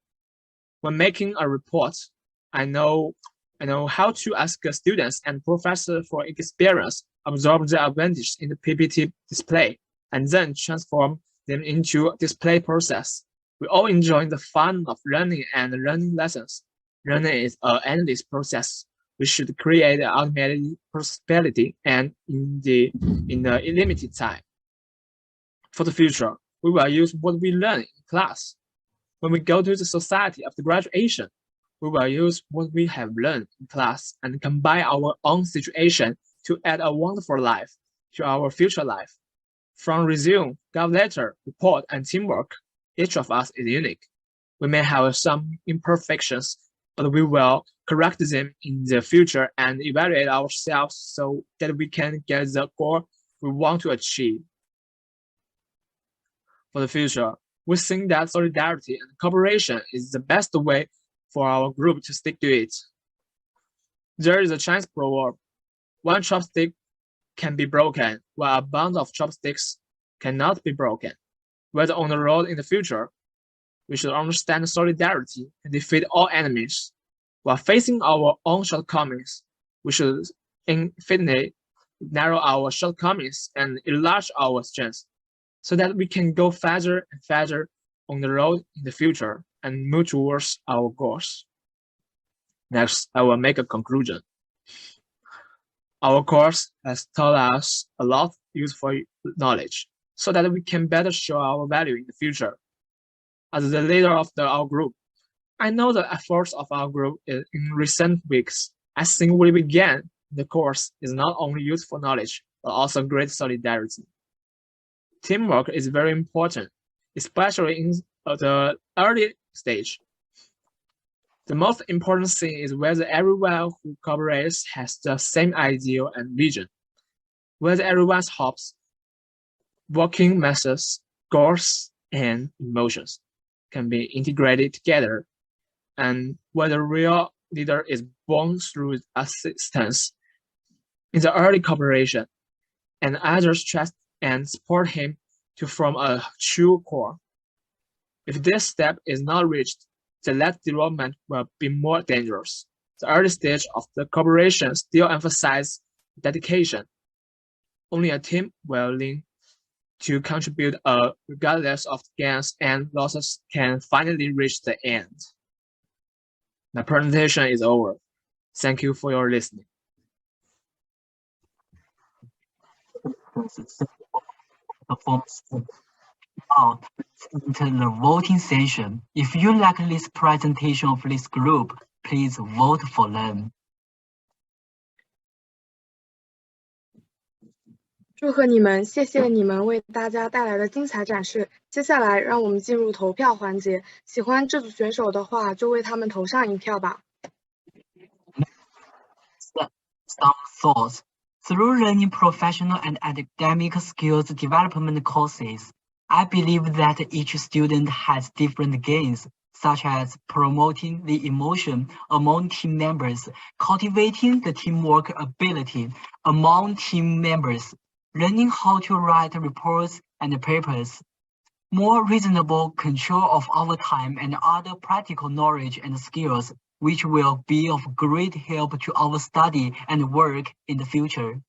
When making a report, I know how to ask students and professors for experience, absorb the advantage in the PPT display, and then transform them into display process. We all enjoy the fun of learning and learning lessons. Learning is an endless process. We should create an automated prosperity and in the limited time. For the future, we will use what we learn in class. When we go to the society after graduation, we will use what we have learned in class and combine our own situation to add a wonderful life to our future life. From resume, cover letter, report, and teamwork, each of us is unique. We may have some imperfections, but we will correct them in the future and evaluate ourselves so that we can get the goal we want to achieve. For the future, we think that solidarity and cooperation is the best way for our group to stick to it. There is a Chinese proverb: one chopstick can be broken, while a band of chopsticks cannot be broken. Whether on the road in the future, we should understand solidarity and defeat all enemies. While facing our own shortcomings, we should infinitely narrow our shortcomings and enlarge our strengths, so that we can go faster and faster on the road in the future and move towards our goals. Next, I will make a conclusion. Our course has taught us a lot of useful knowledge, so that we can better show our value in the future. As the leader of our group, I know the efforts of our group in recent weeks. I think what we began in the course is not only useful knowledge, but also great solidarity. Teamwork is very important, especially in the early stage. The most important thing is whether everyone who cooperates has the same idea and vision, whether everyone's hopes, working methods, goals, and emotions can be integrated together, and whether a real leader is born through assistance in the early cooperation, and others trust and support him to form a true core. If this step is not reached, the later development will be more dangerous. The early stage of the cooperation still emphasizes dedication. Only a team willing to contribute regardless of gains and losses can finally reach the end. My presentation is over. Thank you for your listening. Now, let's enter the voting session. If you like this presentation of this group, please vote for them. 祝贺你们，谢谢你们为大家带来的精彩展示。接下来，让我们进入投票环节。喜欢这组选手的话，就为他们投上一票吧。Some thoughts. Through learning professional and academic skills development courses, I believe that each student has different gains, such as promoting the emotion among team members, cultivating the teamwork ability among team members, learning how to write reports and papers, more reasonable control of our time and other practical knowledge and skills, which will be of great help to our study and work in the future.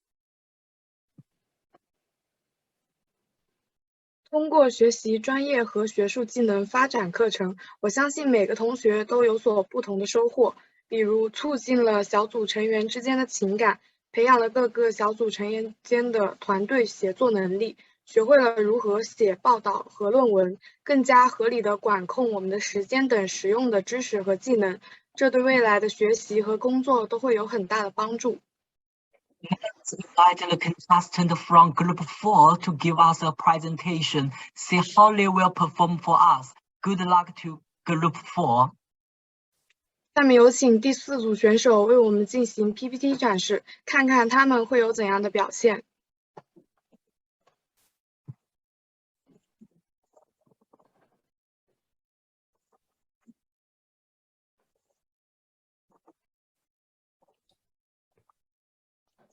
通过学习专业和学术技能发展课程，我相信每个同学都有所不同的收获，比如促进了小组成员之间的情感，培养了各个小组成员间的团队协作能力，学会了如何写报道和论文，更加合理的管控我们的时间等实用的知识和技能，这对未来的学习和工作都会有很大的帮助。Let's invite the contestant from Group 4 to give us a presentation. See how they will perform for us. Good luck to Group 4. 下面有请第4组选手为我们进行 PPT 展示，看看他们会有怎样的表现。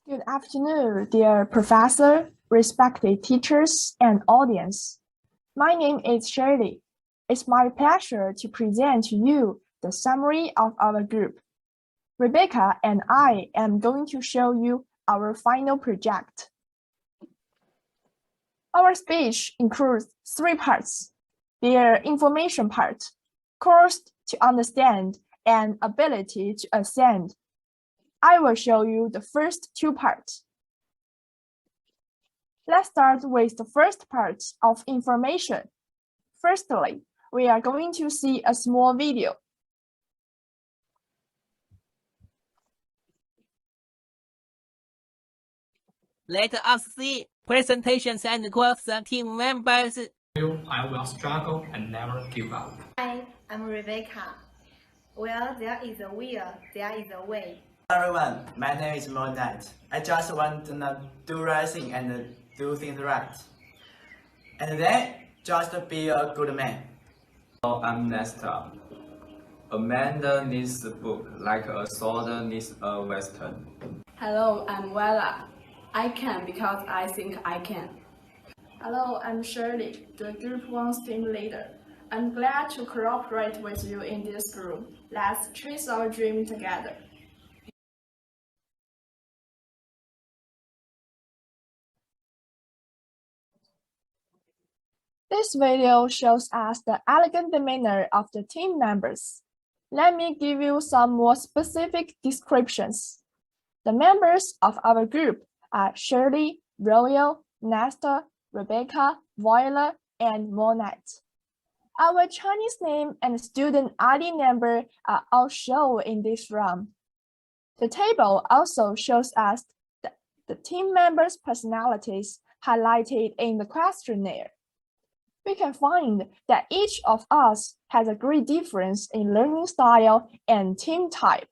Good afternoon, dear professor, respected teachers, and audience. My name is Shirley. It's my pleasure to present to you the summary of our group. Rebecca and I am going to show you our final project. Our speech includes 3 parts: their information part, course to understand, and ability to ascend. I will show you the first 2 parts. Let's start with the first part of information. Firstly, we are going to see a small video. Let us see presentations and quotes the team members. I will struggle and never give up. Hi, I'm Rebecca. Where there is a will, there is a way. Everyone, my name is Monat. I just want to do right thing and do things right. And then just be a good man. Hello, I'm Nesta. A man needs a book like a soldier needs a western. Hello, I'm Wella. I can because I think I can. Hello, I'm Shirley, the Group 1's team leader. I'm glad to cooperate with you in this group. Let's chase our dream together. This video shows us the elegant demeanor of the team members. Let me give you some more specific descriptions. The members of our group are Shirley, Royal, Nesta, Rebecca, Viola, and Monat. Our Chinese name and student ID number are all shown in this round. The table also shows us the team members' personalities highlighted in the questionnaire. We can find that each of us has a great difference in learning style and team type,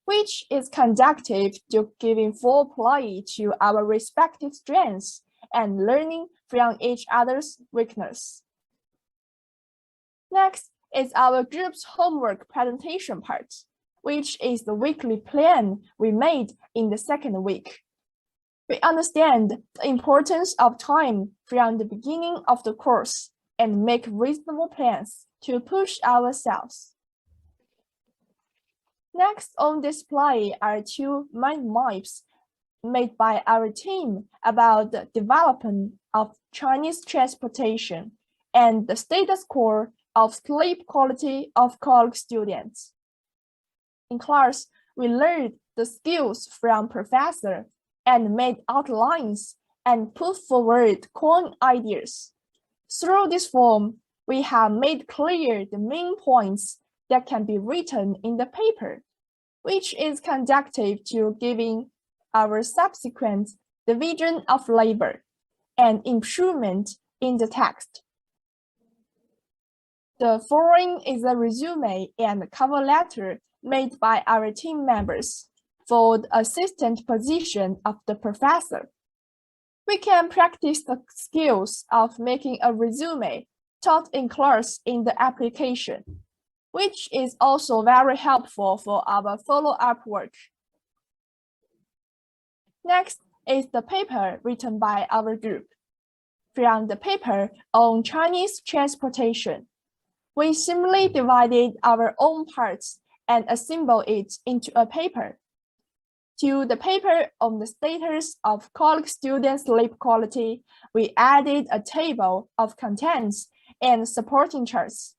which is conducive to giving full play to our respective strengths and learning from each other's weakness. Next is our group's homework presentation part, which is the weekly plan we made in the second week. We understand the importance of time from the beginning of the course and make reasonable plans to push ourselves. Next on display are 2 mind maps made by our team about the development of Chinese transportation and the status quo of sleep quality of college students. In class, we learned the skills from professor and made outlines and put forward common ideas. Through this form, we have made clear the main points that can be written in the paper, which is conducive to giving our subsequent division of labor and improvement in the text. The following is a resume and cover letter made by our team members for the assistant position of the professor. We can practice the skills of making a resume taught in class in the application, which is also very helpful for our follow-up work. Next is the paper written by our group. From the paper on Chinese transportation, we simply divided our own parts and assembled it into a paper. To the paper on the status of college student sleep quality, we added a table of contents and supporting charts.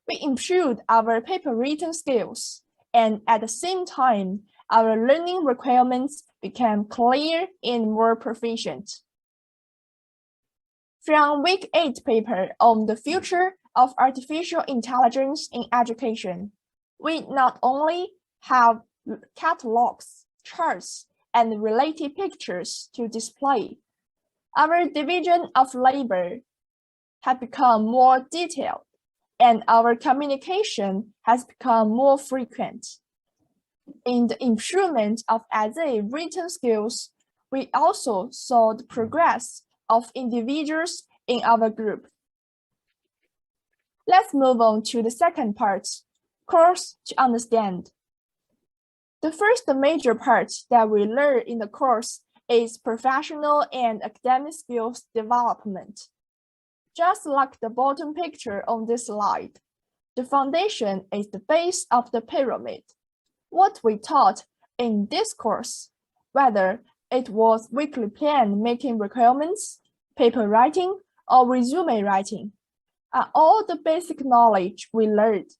We improved our paper written skills, and at the same time, our learning requirements became clear and more proficient. from Week 8 paper on the future of artificial intelligence in education. We not only have catalogs, charts, and related pictures to display. Our division of labor has become more detailed, and our communication has become more frequent. In the improvement of essay written skills, we also saw the progress of individuals in our group. Let's move on to the second part, course to understand. The first major part that we learn in the course is professional and academic skills development. Just like the bottom picture on this slide, the foundation is the base of the pyramid. What we taught in this course, whether it was weekly plan making requirements, paper writing, or resume writing, are all the basic knowledge we learned.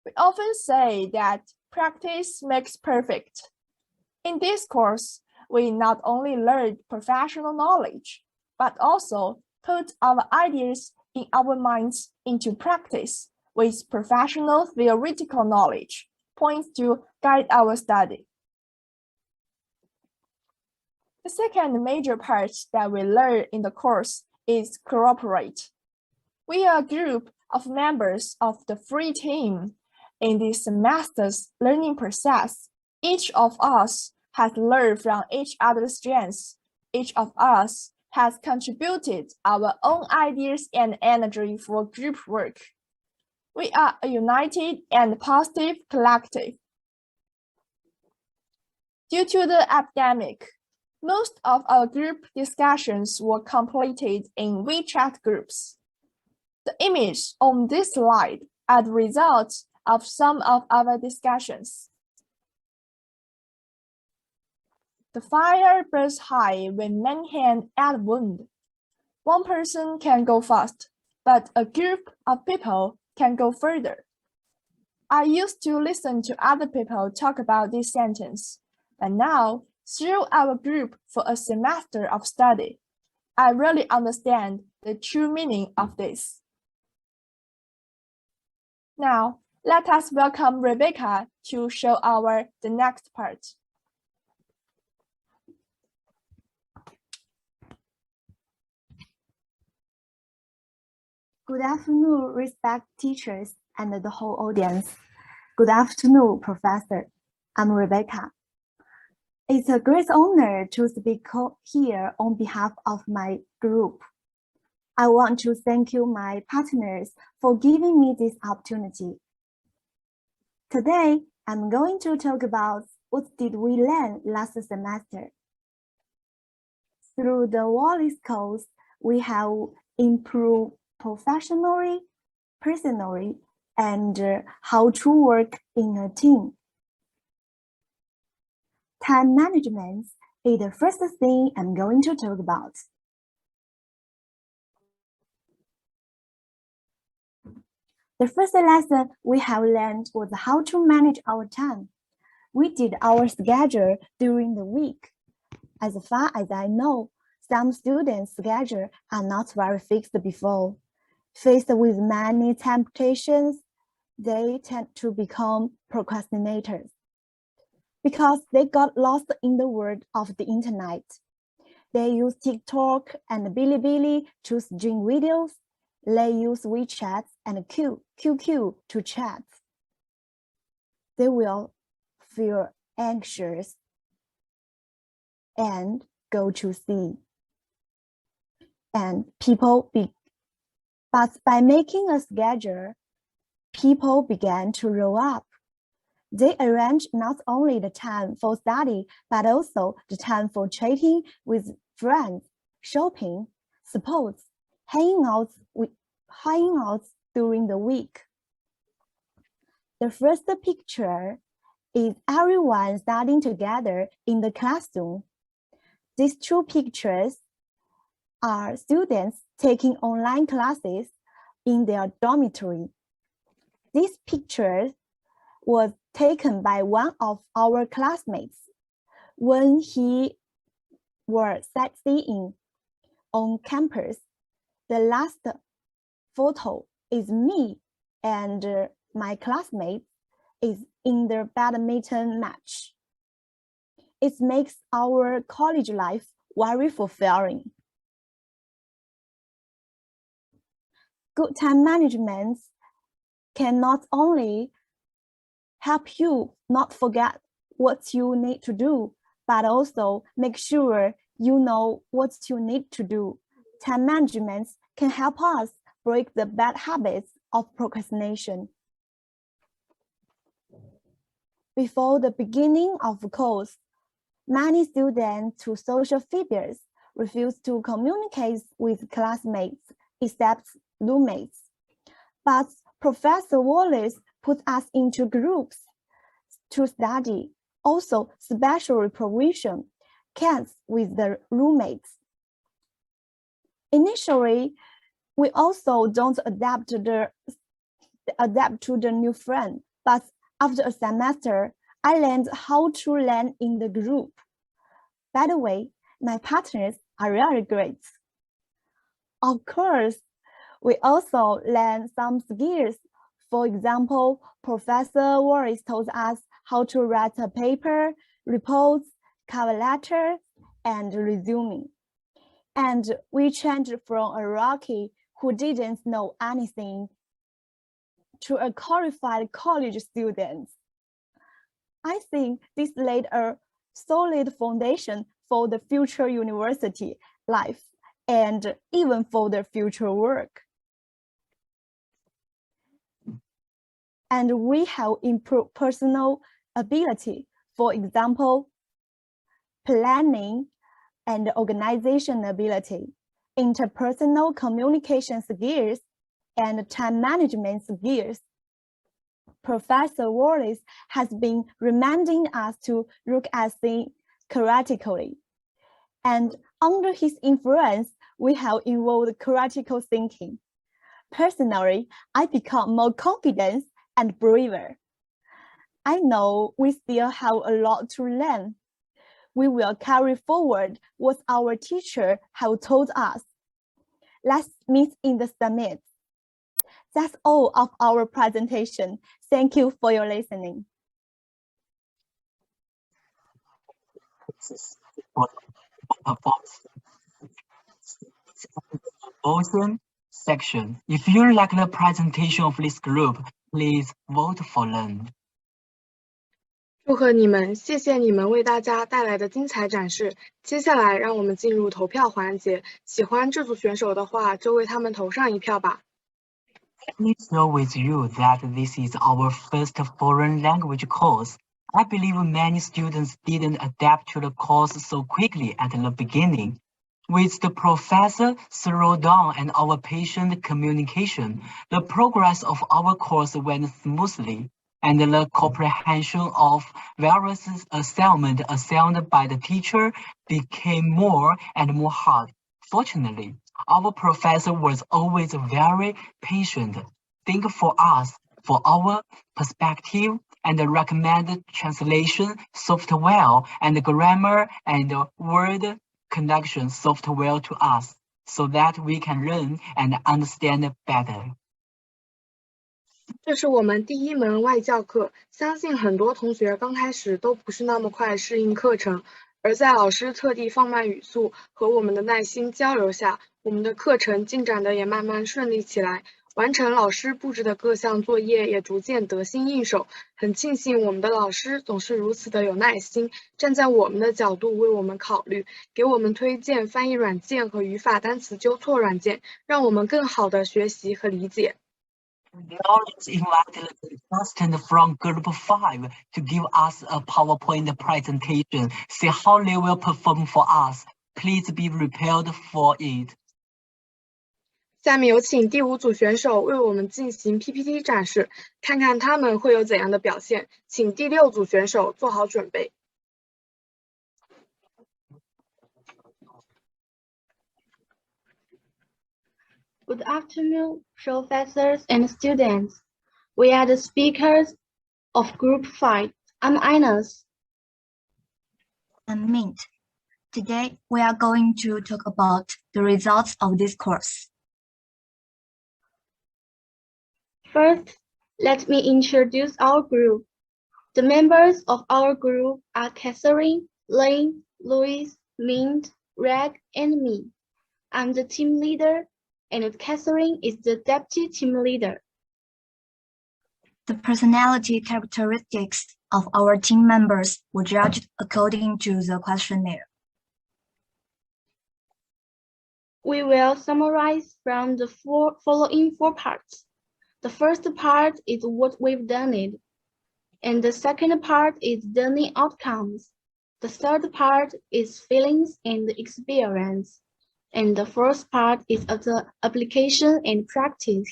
We often say that practice makes perfect. In this course, we not only learned professional knowledge, but also put our ideas in our minds into practice with professional theoretical knowledge, points to guide our study. The second major part that we learn in the course is cooperate. We are a group of members of the free team. In this semester's learning process, each of us has learned from each other's strengths. Each of us has contributed our own ideas and energy for group work. We are a united and positive collective. Due to the epidemic, most of our group discussions were completed in WeChat groups. The images on this slide are the results of some of our discussions. The fire burns high when many hands add wind. One person can go fast, but a group of people can go further. I used to listen to other people talk about this sentence, but now, through our group for a semester of study, I really understand the true meaning of this. Now, let us welcome Rebecca to show the next part. Good afternoon, respected teachers and the whole audience. Good afternoon, Professor. I'm Rebecca. It's a great honor to speak here on behalf of my group. I want to thank you, my partners, for giving me this opportunity. Today, I'm going to talk about what did we learn last semester. Through the Wallace course, we have improved professionally, personally, and how to work in a team. Time management is the first thing I'm going to talk about. The first lesson we have learned was how to manage our time. We did our schedule during the week. As far as I know, some students' schedules are not very fixed before. Faced with many temptations, they tend to become procrastinators because they got lost in the world of the internet. They use TikTok and Bilibili to stream videos. They use WeChat and QQ to chat. They will feel anxious and go to sleep. But by making a schedule, people began to roll up. They arranged not only the time for study, but also the time for chatting with friends, shopping, sports, hanging out during the week. The first picture is everyone studying together in the classroom. These two pictures are students taking online classes in their dormitory. This picture was taken by one of our classmates when he was sightseeing. on campus. The last photo is me and my classmates is in the badminton match. It makes our college life very fulfilling. Good time management can not only help you not forget what you need to do, but also make sure you know what you need to do. Time management can help us break the bad habits of procrastination. Before the beginning of the course, many students to social figures refuse to communicate with classmates except roommates. But Professor Wallace put us into groups to study, also special provision camps with the roommates. Initially, we also don't adapt to the new friend, but after a semester, I learned how to learn in the group. By the way, my partners are really great. Of course, we also learn some skills. For example, Professor Wallace told us how to write a paper, reports, cover letter, and resume. And we changed from a rookie who didn't know anything to a qualified college student. I think this laid a solid foundation for the future university life and even for the future work. And we have improved personal ability, for example, planning and organization ability, interpersonal communication skills, and time management skills. Professor Wallace has been reminding us to look at things critically. And under his influence, we have evolved critical thinking. Personally, I become more confident and braver. I know we still have a lot to learn. We will carry forward what our teacher have told us. Let's meet in the summit. That's all of our presentation. Thank you for your listening. Bolton section. If you like the presentation of this group, please vote for them. 祝贺你们，谢谢你们为大家带来的精彩展示。接下来让我们进入投票环节，喜欢这组选手的话，就为他们投上一票吧。Let me share with you that this is our first foreign language course. I believe many students didn't adapt to the course so quickly at the beginning. With the professor thorough down and our patient communication, the progress of our course went smoothly, and the comprehension of various assignments assigned by the teacher became more and more hard. Fortunately, our professor was always very patient, think for us, for our perspective, and recommend translation software and grammar and word connection software to us, so that we can learn and understand better. 这是我们第一门外教课，相信很多同学刚开始都不是那么快适应课程，而在老师特地放慢语速和我们的耐心交流下，我们的课程进展的也慢慢顺利起来，完成老师布置的各项作业也逐渐得心应手。很庆幸我们的老师总是如此的有耐心，站在我们的角度为我们考虑，给我们推荐翻译软件和语法单词纠错软件，让我们更好的学习和理解。Now let's invite the contestant from Group 5 to give us a PowerPoint presentation. See how they will perform for us. Please be prepared for it. 下面有请第5组选手为我们进行 PPT 展示，看看他们会有怎样的表现。请第6组选手做好准备。Good afternoon, professors and students. We are the speakers of Group 5. I'm Ines. I'm Mint. Today, we are going to talk about the results of this course. First, let me introduce our group. The members of our group are Catherine, Lane, Louis, Mint, Reg, and me. I'm the team leader, and Catherine is the deputy team leader. The personality characteristics of our team members were judged according to the questionnaire. We will summarize from the following four parts. The first part is what we've done, and the second part is learning outcomes. The third part is feelings and experience, and the fourth part is of the application and practice.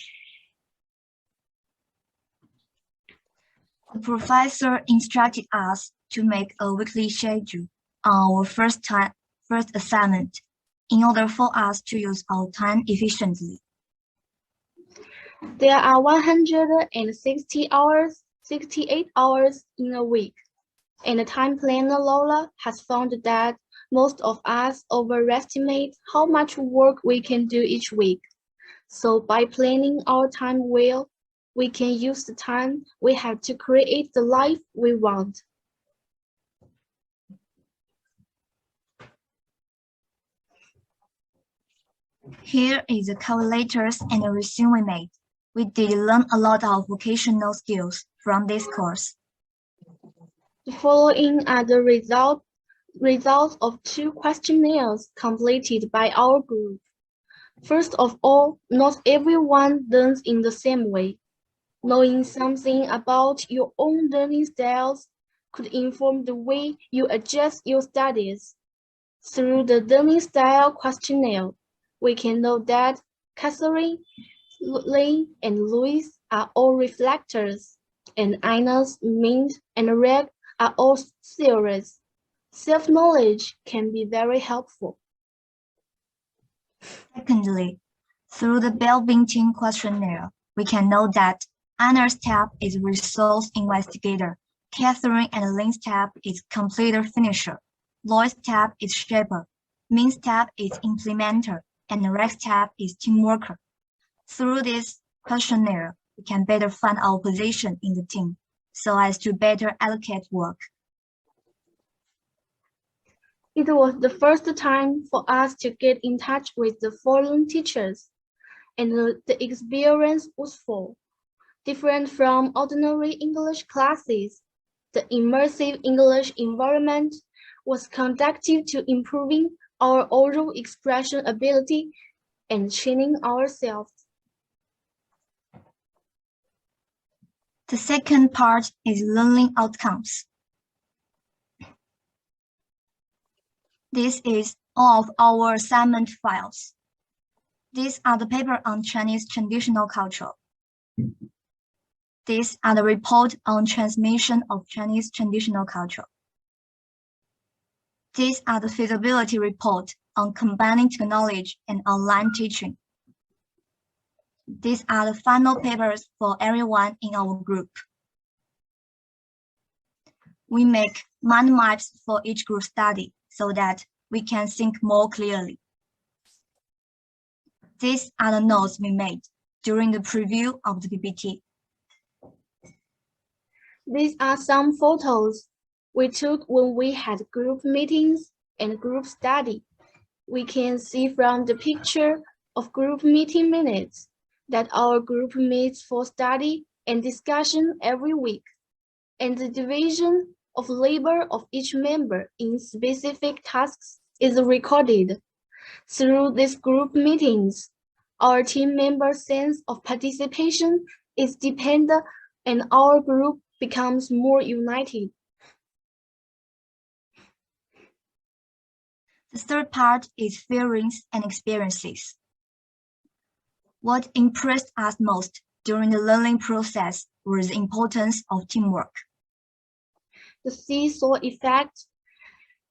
The professor instructed us to make a weekly schedule on our first assignment in order for us to use our time efficiently. There are 168 hours in a week, and the time planner Lola has found that most of us overestimate how much work we can do each week. So by planning our time well, we can use the time we have to create the life we want. Here is the cover letters and the resume we made. We did learn a lot of vocational skills from this course. The following are the results of two questionnaires completed by our group. First of all, not everyone learns in the same way. Knowing something about your own learning styles could inform the way you adjust your studies. Through the learning style questionnaire, we can know that Catherine, Lane, and Louis are all reflectors, and Ines, Mint, and Reg are all serious. Self-knowledge can be very helpful. Secondly, through the Bell-Binting questionnaire, we can know that Anna's tab is resource investigator, Catherine and Lynn's tab is completer finisher, Lois' tab is shaper, Mint's tab is implementer, and Reg's tab is team worker. Through this questionnaire, we can better find our position in the team, so as to better allocate work. It was the first time for us to get in touch with the foreign teachers, and the experience was full. Different from ordinary English classes, the immersive English environment was conducive to improving our oral expression ability and training ourselves. The second part is learning outcomes. This is all of our assignment files. These are the papers on Chinese traditional culture. These are the report on transmission of Chinese traditional culture. These are the feasibility report on combining technology and online teaching. These are the final papers for everyone in our group. We make mind maps for each group study so that we can think more clearly. These are the notes we made during the preview of the PPT. These are some photos we took when we had group meetings and group study. We can see from the picture of group meeting minutes that our group meets for study and discussion every week, and the division of labor of each member in specific tasks is recorded. Through these group meetings, our team members' sense of participation is dependent and our group becomes more united. The third part is feelings and experiences. What impressed us most during the learning process was the importance of teamwork. The seesaw effect.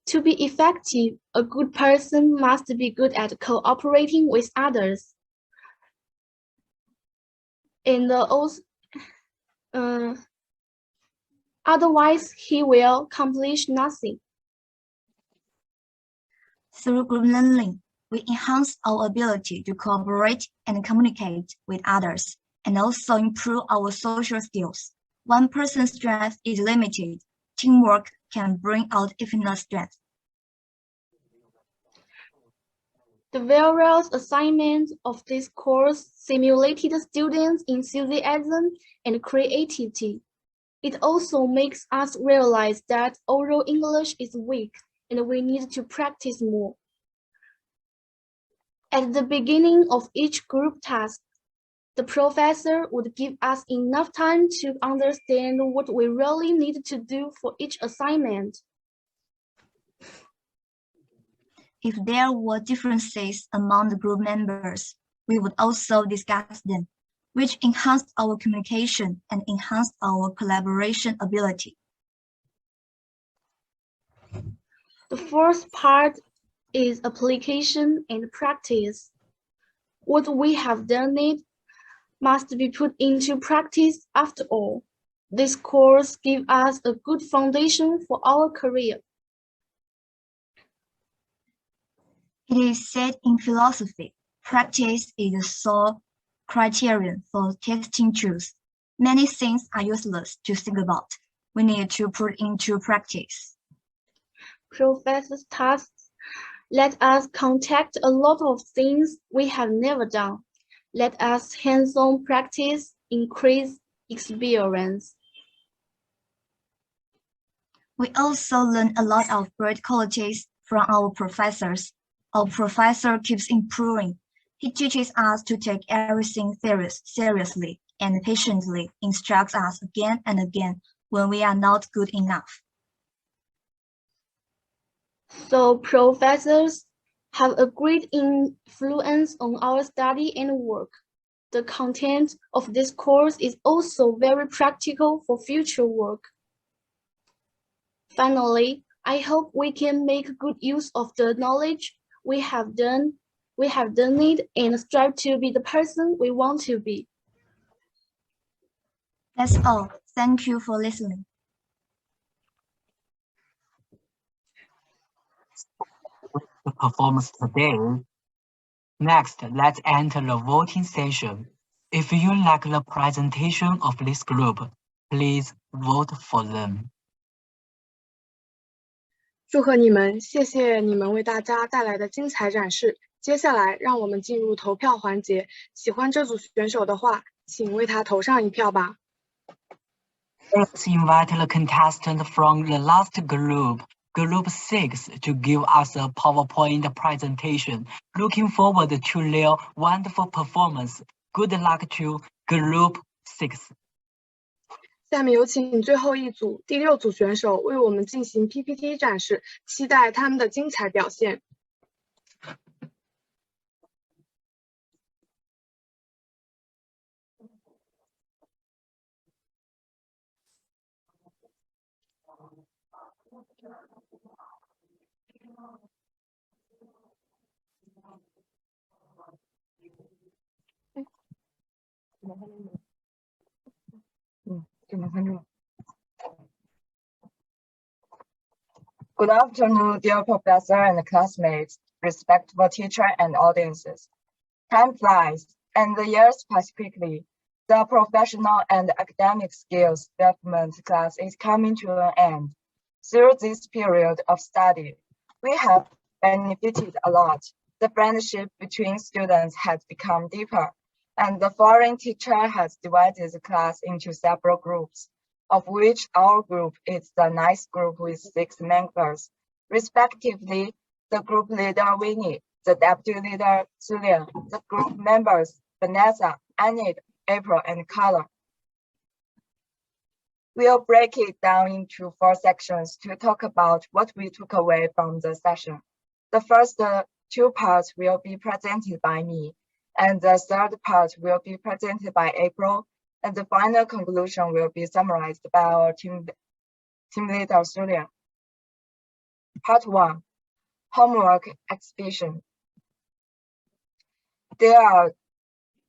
To be effective, a good person must be good at cooperating with others. And also, otherwise, he will accomplish nothing. Through group learning, we enhance our ability to cooperate and communicate with others, and also improve our social skills. One person's strength is limited. Teamwork can bring out infinite strength. The various assignments of this course simulated students' enthusiasm and creativity. It also makes us realize that oral English is weak and we need to practice more. At the beginning of each group task, the professor would give us enough time to understand what we really need to do for each assignment. If there were differences among the group members, we would also discuss them, which enhanced our communication and enhanced our collaboration ability. The first part is application and practice. What we have done must be put into practice after all. This course gives us a good foundation for our career. It is said in philosophy, practice is the sole criterion for testing truth. Many things are useless to think about. We need to put into practice. Professor's tasks let us contact a lot of things we have never done. Let us hands-on practice, increase experience. We also learn a lot of great qualities from our professors. Our professor keeps improving. He teaches us to take everything seriously and patiently instructs us again and again when we are not good enough. So professors have a great influence on our study and work. The content of this course is also very practical for future work. Finally, I hope we can make good use of the knowledge we have done it and strive to be the person we want to be. That's all. Thank you for listening. The performance today. Next, let's enter the voting session. If you like the presentation of this group, please vote for them. 祝贺你们，谢谢你们为大家带来的精彩展示。接下来，让我们进入投票环节。喜欢这组选手的话，请为他投上一票吧。Let's invite the contestant from the last group, Group 6, to give us a PowerPoint presentation. Looking forward to their wonderful performance. Good luck to Group 6. 下面有请最后一组第6组选手为我们进行 PPT 展示，期待他们的精彩表现。Good afternoon, dear professor and classmates, respectable teacher and audiences. Time flies, and the years pass quickly. The professional and academic skills development class is coming to an end. Through this period of study, we have benefited a lot. The friendship between students has become deeper, and the foreign teacher has divided the class into several groups, of which our group is the ninth group with 6 members, respectively, the group leader Winnie, the deputy leader Julian, the group members Vanessa, Annette, April, and Carla. We'll break it down into 4 sections to talk about what we took away from the session. The first 2 parts will be presented by me, and the third part will be presented by April, and the final conclusion will be summarized by our team leader, Julian. Part 1, Homework Exhibition. These are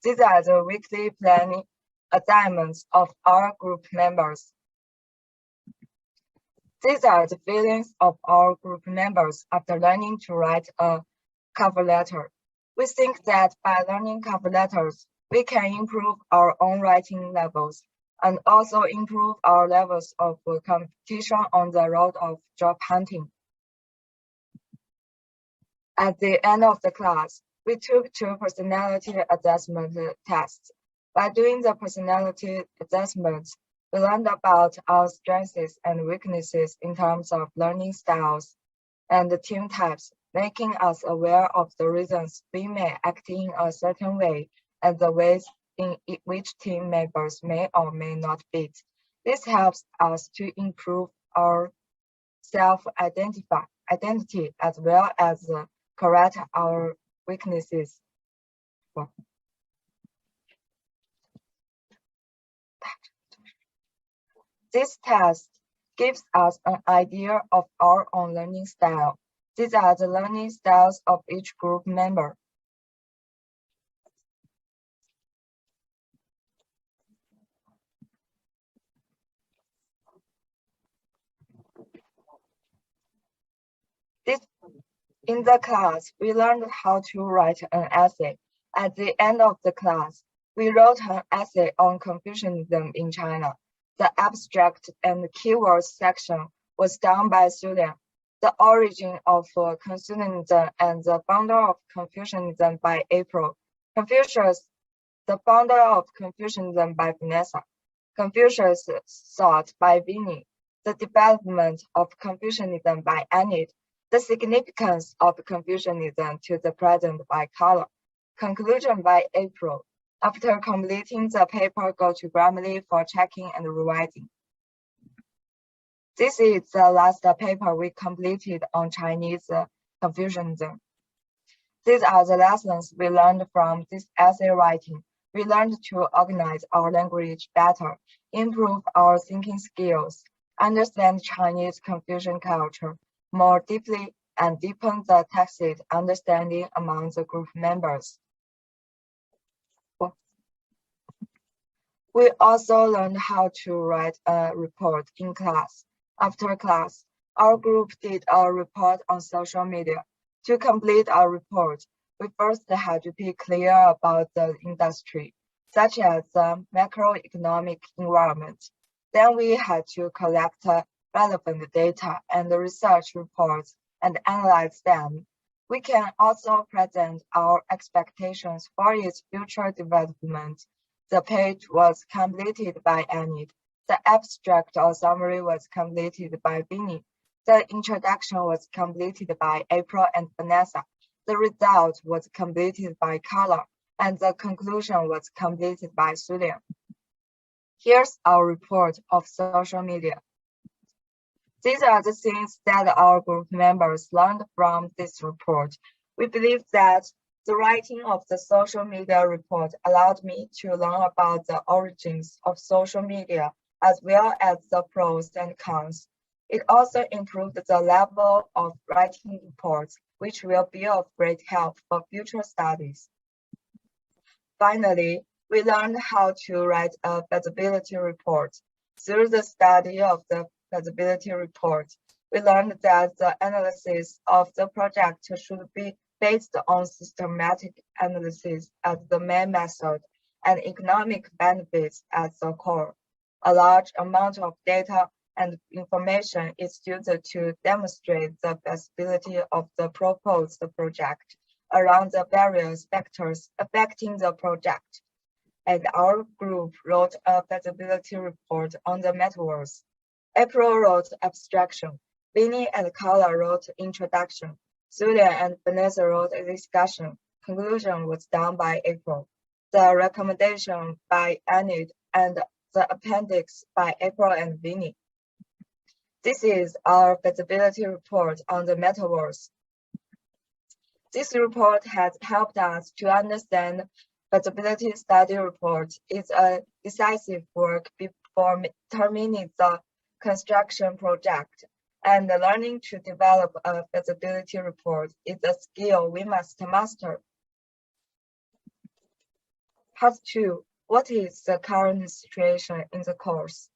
the weekly planning assignments of our group members. These are the feelings of our group members after learning to write a cover letter. We think that by learning cover letters, we can improve our own writing levels and also improve our levels of competition on the road of job hunting. At the end of the class, we took 2 personality assessment tests. By doing the personality assessments, we learned about our strengths and weaknesses in terms of learning styles and team types, making us aware of the reasons we may act in a certain way and the ways in which team members may or may not fit. This helps us to improve our self-identity as well as correct our weaknesses. This test gives us an idea of our own learning style. These are the learning styles of each group member. In the class, we learned how to write an essay. At the end of the class, we wrote an essay on Confucianism in China. The abstract and keywords section was done by students. The origin of Confucianism and the founder of Confucianism by April. Confucius, the founder of Confucianism by Vanessa. Confucius' thought by Vinny. The development of Confucianism by Annette. The significance of Confucianism to the present by Carla. Conclusion by April. After completing the paper, go to Grammarly for checking and revising. This is the last paper we completed on Chinese Confucianism. These are the lessons we learned from this essay writing. We learned to organize our language better, improve our thinking skills, understand Chinese Confucian culture more deeply, and deepen the tacit understanding among the group members. We also learned how to write a report in class. After class, our group did a report on social media. To complete our report, we first had to be clear about the industry, such as the macroeconomic environment. Then we had to collect relevant data and research reports and analyze them. We can also present our expectations for its future development. The page was completed by Annette. The abstract or summary was completed by Vinny. The introduction was completed by April and Vanessa. The result was completed by Carla, and the conclusion was completed by Sulian. Here's our report of social media. These are the things that our group members learned from this report. We believe that the writing of the social media report allowed me to learn about the origins of social media as well as the pros and cons. It also improved the level of writing reports, which will be of great help for future studies. Finally, we learned how to write a feasibility report. Through the study of the feasibility report, we learned that the analysis of the project should be based on systematic analysis as the main method and economic benefits as the core. A large amount of data and information is used to demonstrate the feasibility of the proposed project around the various factors affecting the project. And our group wrote a feasibility report on the metaverse. April wrote abstraction. Vinny and Carla wrote introduction. Julian and Vanessa wrote a discussion. Conclusion was done by April. The recommendation by Annette and the appendix by April and Vinny. This is our feasibility report on the metaverse. This report has helped us to understand feasibility study report is a decisive work before terminating the construction project, and learning to develop a feasibility report is a skill we must master. Part 2. What is the current situation in the course?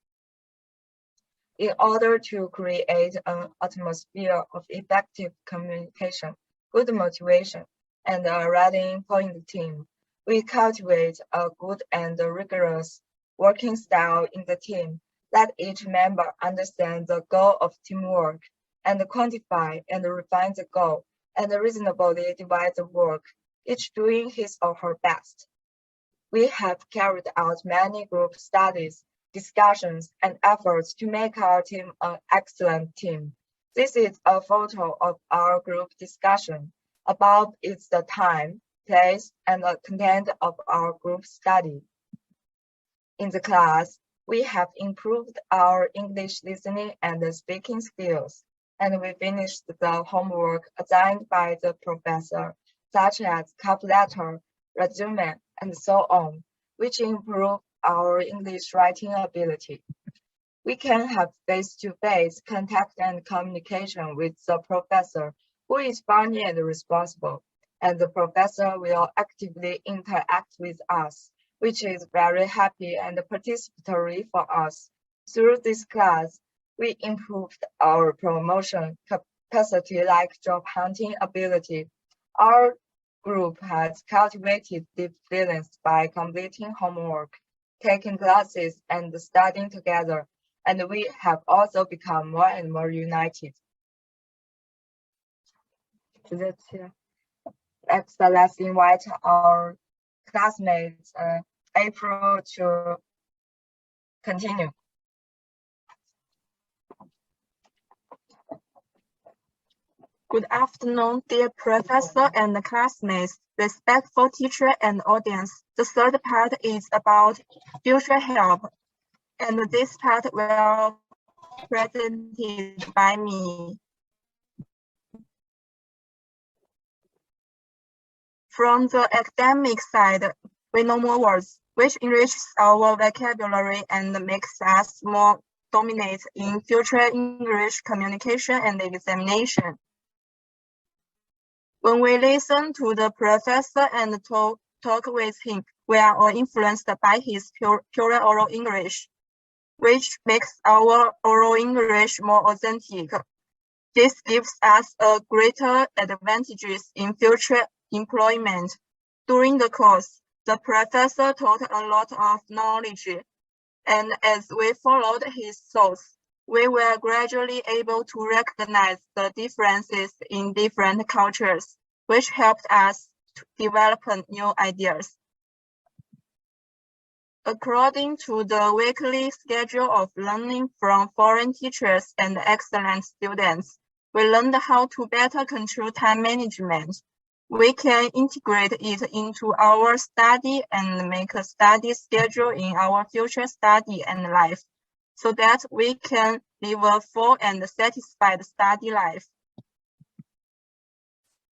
In order to create an atmosphere of effective communication, good motivation, and a rallying point team, we cultivate a good and rigorous working style in the team. Let each member understand the goal of teamwork and quantify and refine the goal and reasonably divide the work, each doing his or her best. We have carried out many group studies, discussions, and efforts to make our team an excellent team. This is a photo of our group discussion. Above is the time, place, and the content of our group study. In the class, we have improved our English listening and speaking skills, and we finished the homework assigned by the professor, such as cover letter, resume, and so on, which improve our English writing ability. We can have face-to-face contact and communication with the professor, who is funny and responsible, and the professor will actively interact with us, which is very happy and participatory for us. Through this class, we improved our promotion capacity like job hunting ability. Our group has cultivated deep feelings by completing homework, taking classes, and studying together, and we have also become more and more united. Next, let's invite our classmates, April, to continue. Good afternoon, dear professor and classmates, respectful teacher and audience. The third part is about future help, and this part will be presented by me. From the academic side, we know more words, which enriches our vocabulary and makes us more dominant in future English communication and examination. When we listen to the professor and talk with him, we are all influenced by his pure oral English, which makes our oral English more authentic. This gives us a greater advantages in future employment. During the course, the professor taught a lot of knowledge, and as we followed his thoughts, we were gradually able to recognize the differences in different cultures, which helped us to develop new ideas. According to the weekly schedule of learning from foreign teachers and excellent students, we learned how to better control time management. We can integrate it into our study and make a study schedule in our future study and life, so that we can live a full and satisfied study life.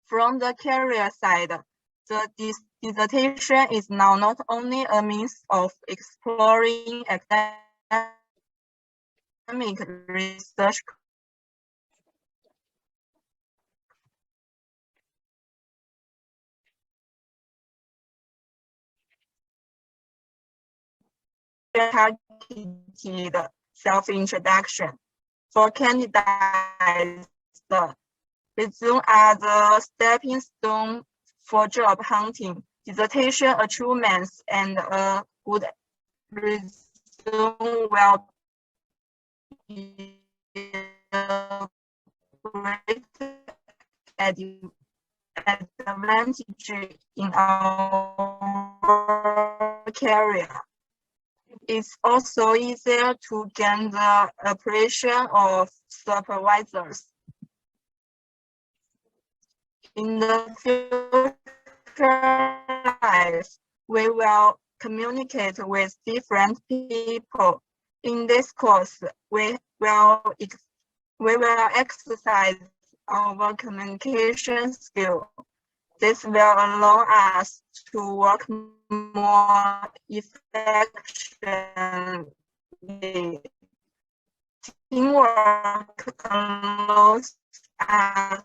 From the career side, the dissertation is now not only a means of exploring academic research targeted self-introduction. For candidates, the resume as a stepping stone for job hunting, dissertation achievements, and a good resume will be a great advantage in our career. It's also easier to gain the appreciation of supervisors. In the future life, we will communicate with different people. In this course, we will exercise our communication skill. This will allow us to work more effectively. Teamwork allows us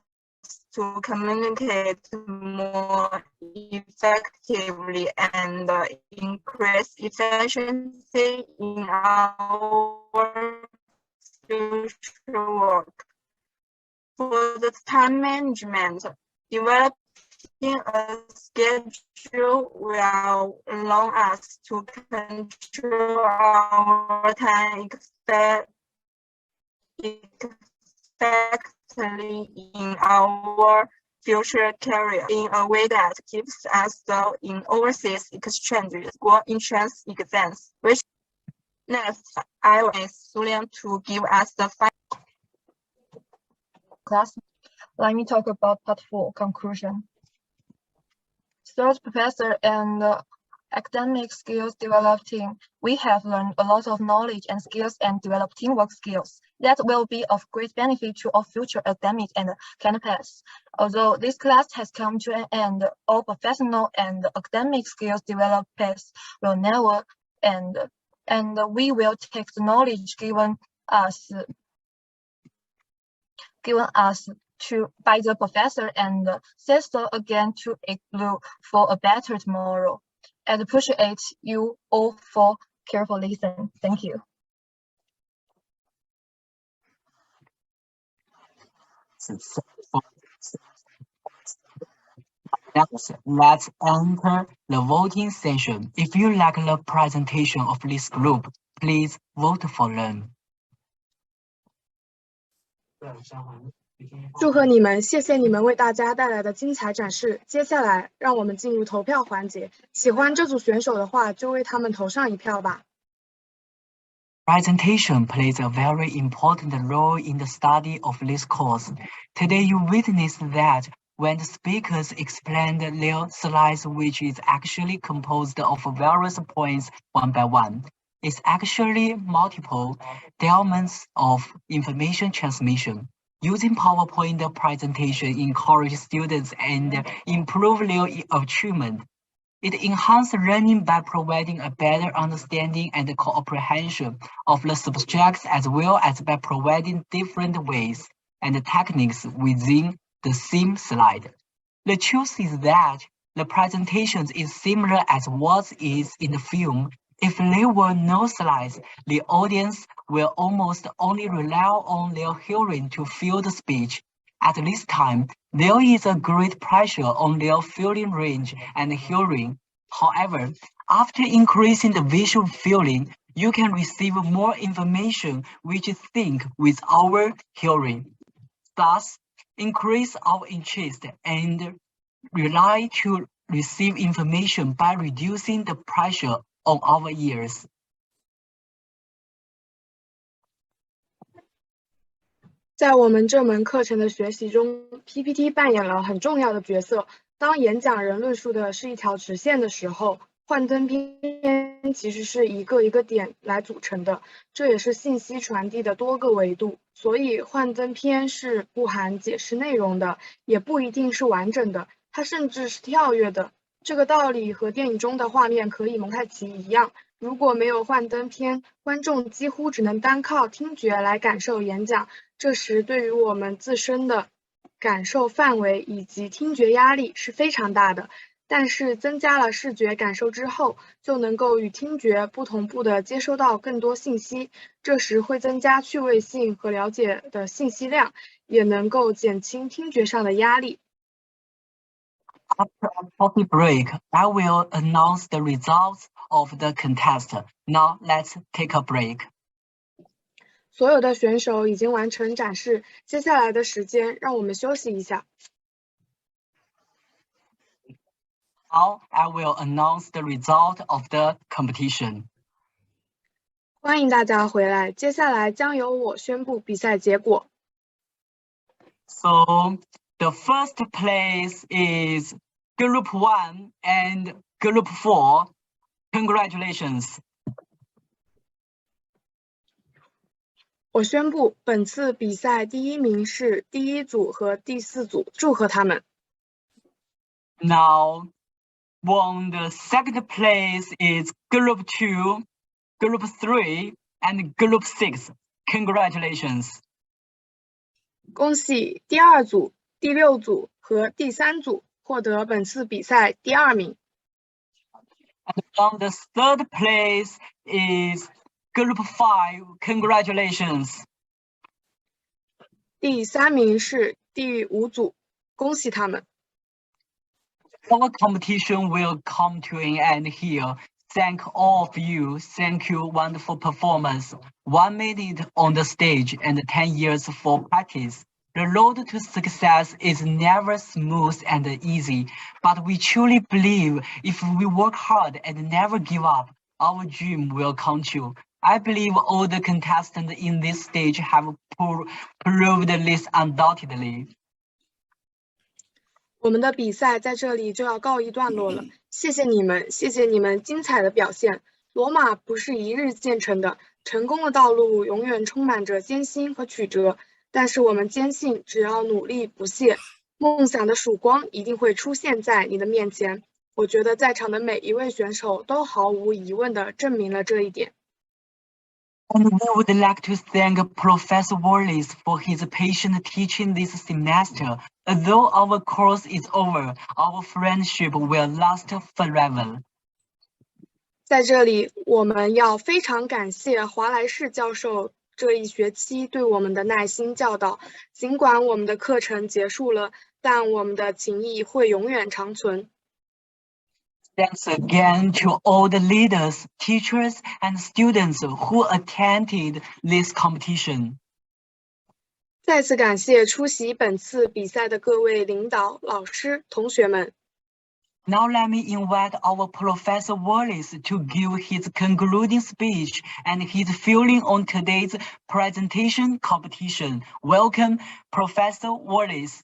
to communicate more effectively and increase efficiency in our future work. For the time management, developing a schedule will allow us to control our time effectively in our future career in a way that keeps us in overseas exchanges or entrance exams. Which next, I will ask Sulian to give us the final class. Let me talk about part 4, conclusion. Third professor and academic skills developing, we have learned a lot of knowledge and skills and developed teamwork skills that will be of great benefit to our future academic and campus. Although this class has come to an end, all professional and academic skills developed will never end, and we will take the knowledge given us by the professor and set so again to igloo for a better tomorrow. And appreciate you all for careful listen. Thank you. Let's enter the voting session. If you like the presentation of this group, please vote for them. 祝贺你们，谢谢你们为大家带来的精彩展示。接下来，让我们进入投票环节。喜欢这组选手的话，就为他们投上一票吧。Presentation plays a very important role in the study of this course. Today, you witnessed that when the speakers explained their slides, which is actually composed of various points one by one, it's actually multiple elements of information transmission. Using PowerPoint presentation encourages students and improve their achievement. It enhances learning by providing a better understanding and comprehension of the subjects, as well as by providing different ways and techniques within the same slide. The truth is that the presentation is similar as what is in the film. If there were no slides, the audience will almost only rely on their hearing to feel the speech. At this time, there is a great pressure on their feeling range and hearing. However, after increasing the visual feeling, you can receive more information which sync with our hearing. Thus, increase our interest and rely to receive information by reducing the pressure on our ears. 在我们这门课程的学习中 ，PPT 扮演了很重要的角色。当演讲人论述的是一条直线的时候，幻灯片其实是一个一个点来组成的，这也是信息传递的多个维度。所以，幻灯片是不含解释内容的，也不一定是完整的，它甚至是跳跃的。这个道理和电影中的画面可以蒙太奇一样，如果没有幻灯片，观众几乎只能单靠听觉来感受演讲，这时对于我们自身的感受范围以及听觉压力是非常大的。但是增加了视觉感受之后，就能够与听觉不同步的接收到更多信息，这时会增加趣味性和了解的信息量，也能够减轻听觉上的压力。After a coffee break, I will announce the results of the contest. Now let's take a break. 所有的选手已经完成展示，接下来的时间让我们休息一下。Now I will announce the result of the competition. 欢迎大家回来，接下来将由我宣布比赛结果。So the first place is Group 1 and Group 4. Congratulations. 我宣布本次比赛第一名是第一组和第四组，祝贺他们。Now, won the second place is Group 2, Group 3, and Group 6. Congratulations. 恭喜第二组、第六组和第三组获得本次比赛第二名。And on the third place is Group 5. Congratulations. 第3名是第5组，恭喜他们。Our competition will come to an end here. Thank all of you. Thank you, wonderful performance. 1 minute on the stage and 10 years for practice. The road to success is never smooth and easy, but we truly believe if we work hard and never give up, our dream will come true. I believe all the contestants in this stage have proved this undoubtedly. 我们的比赛在这里就要告一段落了，谢谢你们，谢谢你们精彩的表现。罗马不是一日建成的，成功的道路永远充满着艰辛和曲折，但是我们坚信，只要努力不懈，梦想的曙光一定会出现在你的面前。我觉得在场的每一位选手都毫无疑问地证明了这一点。And we would like to thank Professor Wallace for his patient teaching this semester. Although our course is over, our friendship will last forever. 在这里，我们要非常感谢华莱士教授这一学期对我们的耐心教导。尽管我们的课程结束了，但我们的情谊会永远长存。Thanks again to all the leaders, teachers, and students who attended this competition. 再次感谢出席本次比赛的各位领导、老师、同学们。Now let me invite our Professor Wallace to give his concluding speech and his feeling on today's presentation competition. Welcome, Professor Wallace.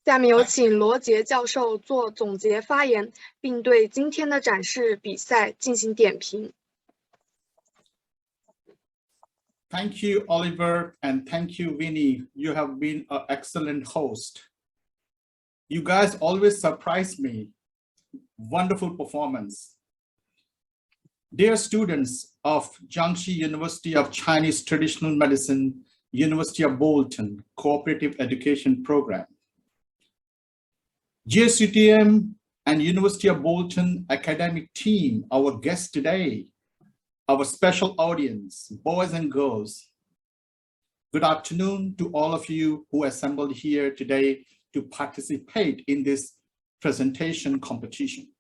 下面有请罗杰教授做总结发言，并对今天的展示比赛进行点评。Thank you, Oliver, and thank you, Winnie. You have been an excellent host. You guys always surprise me. Wonderful performance. Dear students of Juctm-University of Chinese Traditional Medicine, University of Bolton, Cooperative Education Program. Juctm and University of Bolton academic team, our guest today, our special audience, boys and girls. Good afternoon to all of you who assembled here today to participate in this presentation competition.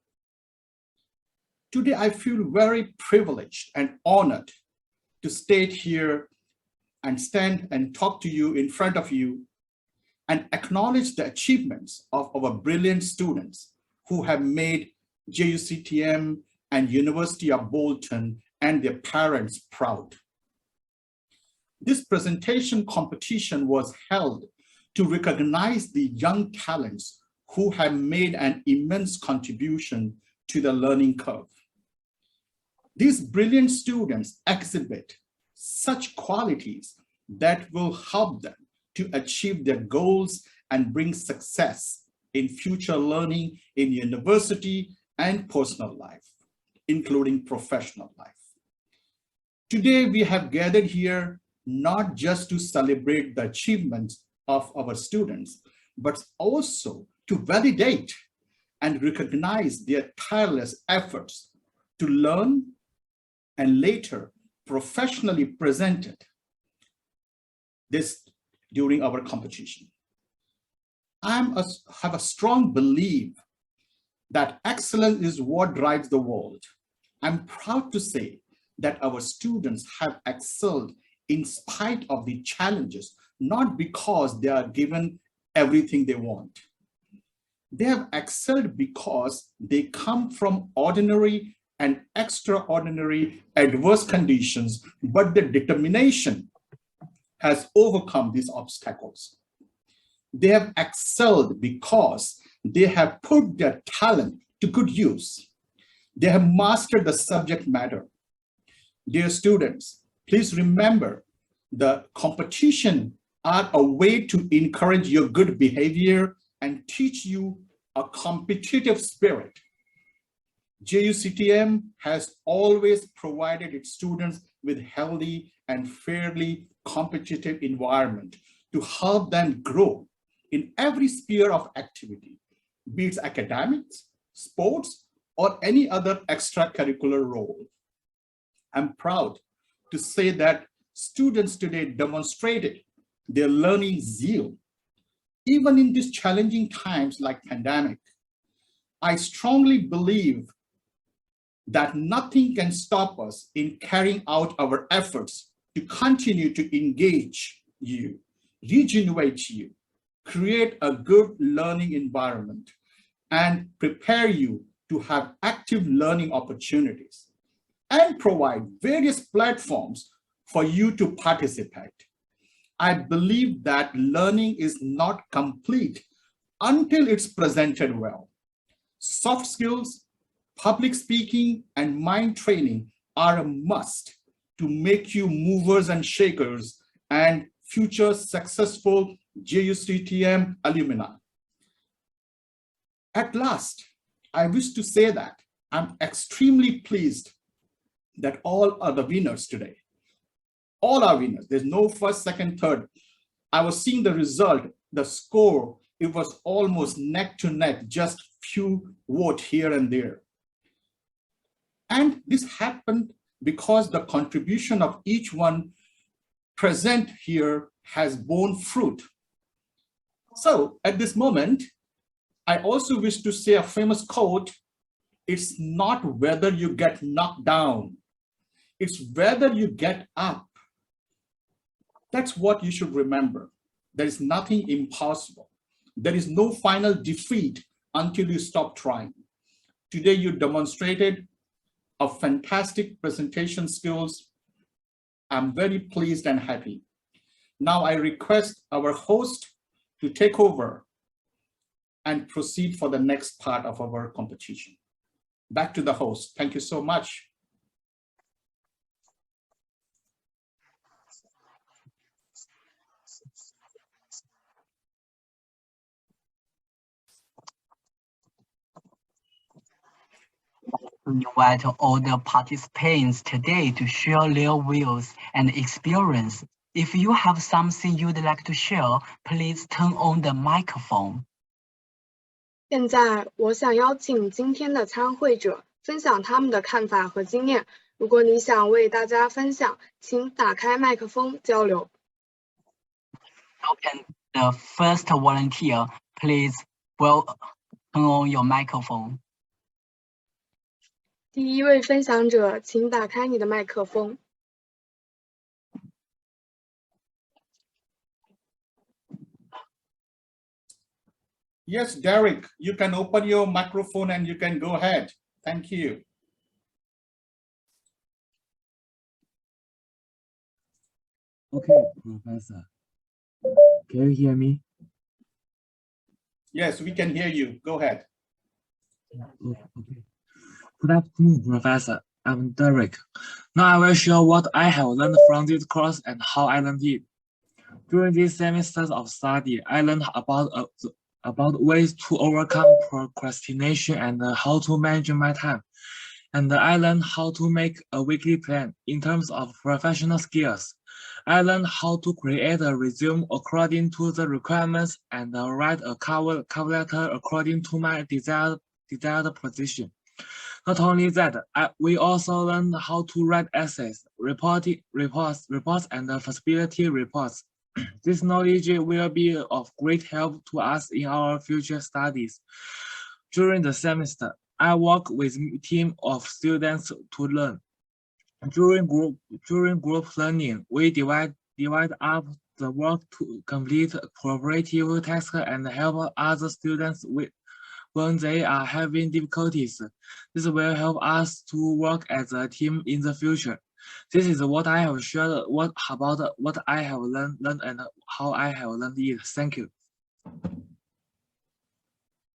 Today, I feel very privileged and honored to stand here and stand and talk to you in front of you and acknowledge the achievements of our brilliant students who have made JUCTM and University of Bolton and their parents proud. This presentation competition was held to recognize the young talents who have made an immense contribution to the learning curve. These brilliant students exhibit such qualities that will help them to achieve their goals and bring success in future learning in university and personal life, including professional life. Today, we have gathered here not just to celebrate the achievements of our students, but also to validate and recognize their tireless efforts to learn and later professionally presented this during our competition. I have a strong belief that excellence is what drives the world. I'm proud to say that our students have excelled in spite of the challenges, not because they are given everything they want. They have excelled because they come from ordinary and extraordinary adverse conditions, but their determination has overcome these obstacles. They have excelled because they have put their talent to good use. They have mastered the subject matter. Dear students, please remember the competition are a way to encourage your good behavior and teach you a competitive spirit. JUCTM has always provided its students with healthy and fairly competitive environment to help them grow in every sphere of activity, be it academics, sports, or any other extracurricular role. I'm proud to say that students today demonstrated their learning zeal. Even in these challenging times like pandemic, I strongly believe that nothing can stop us in carrying out our efforts to continue to engage you, regenerate you, create a good learning environment, and prepare you to have active learning opportunities, and provide various platforms for you to participate. I believe that learning is not complete until it's presented well. Soft skills, public speaking, and mind training are a must to make you movers and shakers and future successful JUCTM alumni. At last, I wish to say that I'm extremely pleased that all are the winners today. All are winners. There's no first, second, third. I was seeing the result, the score, it was almost neck to neck, just few votes here and there. And this happened because the contribution of each one present here has borne fruit. So at this moment, I also wish to say a famous quote: it's not whether you get knocked down, it's whether you get up. That's what you should remember. There is nothing impossible. There is no final defeat until you stop trying. Today you demonstrated a fantastic presentation skills. I'm very pleased and happy. Now I request our host to take over and proceed for the next part of our competition. Back to the host. Thank you so much. Invite all the participants today to share their views and experience. If you have something you'd like to share, please turn on the microphone. 现在我想邀请今天的参会者分享他们的看法和经验。如果你想为大家分享，请打开麦克风交流。And the first volunteer, please turn on your microphone. 第一位分享者，请打开你的麦克风。Yes, Derek, you can open your microphone and you can go ahead. Thank you. Okay, Professor. Can you hear me? Yes, we can hear you. Go ahead. Okay. Good afternoon, Professor. I'm Derek. Now I will share what I have learned from this course and how I learned it. During these semesters of study, I learned about ways to overcome procrastination and how to manage my time. And I learned how to make a weekly plan in terms of professional skills. I learned how to create a resume according to the requirements and write a cover letter according to my desired position. Not only that, we also learned how to write essays, reports, and feasibility reports. This knowledge will be of great help to us in our future studies. During the semester, I work with a team of students to learn. During group learning, we divide up the work to complete cooperative tasks and help other students when they are having difficulties. This will help us to work as a team in the future. This is what I have shared about what I have learned and how I have learned it. Thank you.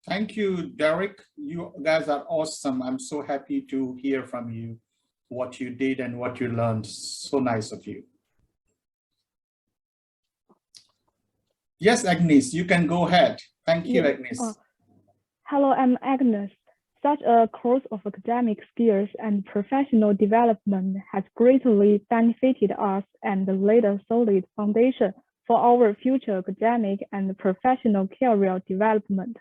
Thank you, Derek. You guys are awesome. I'm so happy to hear from you what you did and what you learned. So nice of you. Yes, Agnes, you can go ahead. Thank you, Agnes. Hello, I'm Agnes. Such a course of academic skills and professional development has greatly benefited us and laid a solid foundation for our future academic and professional career development.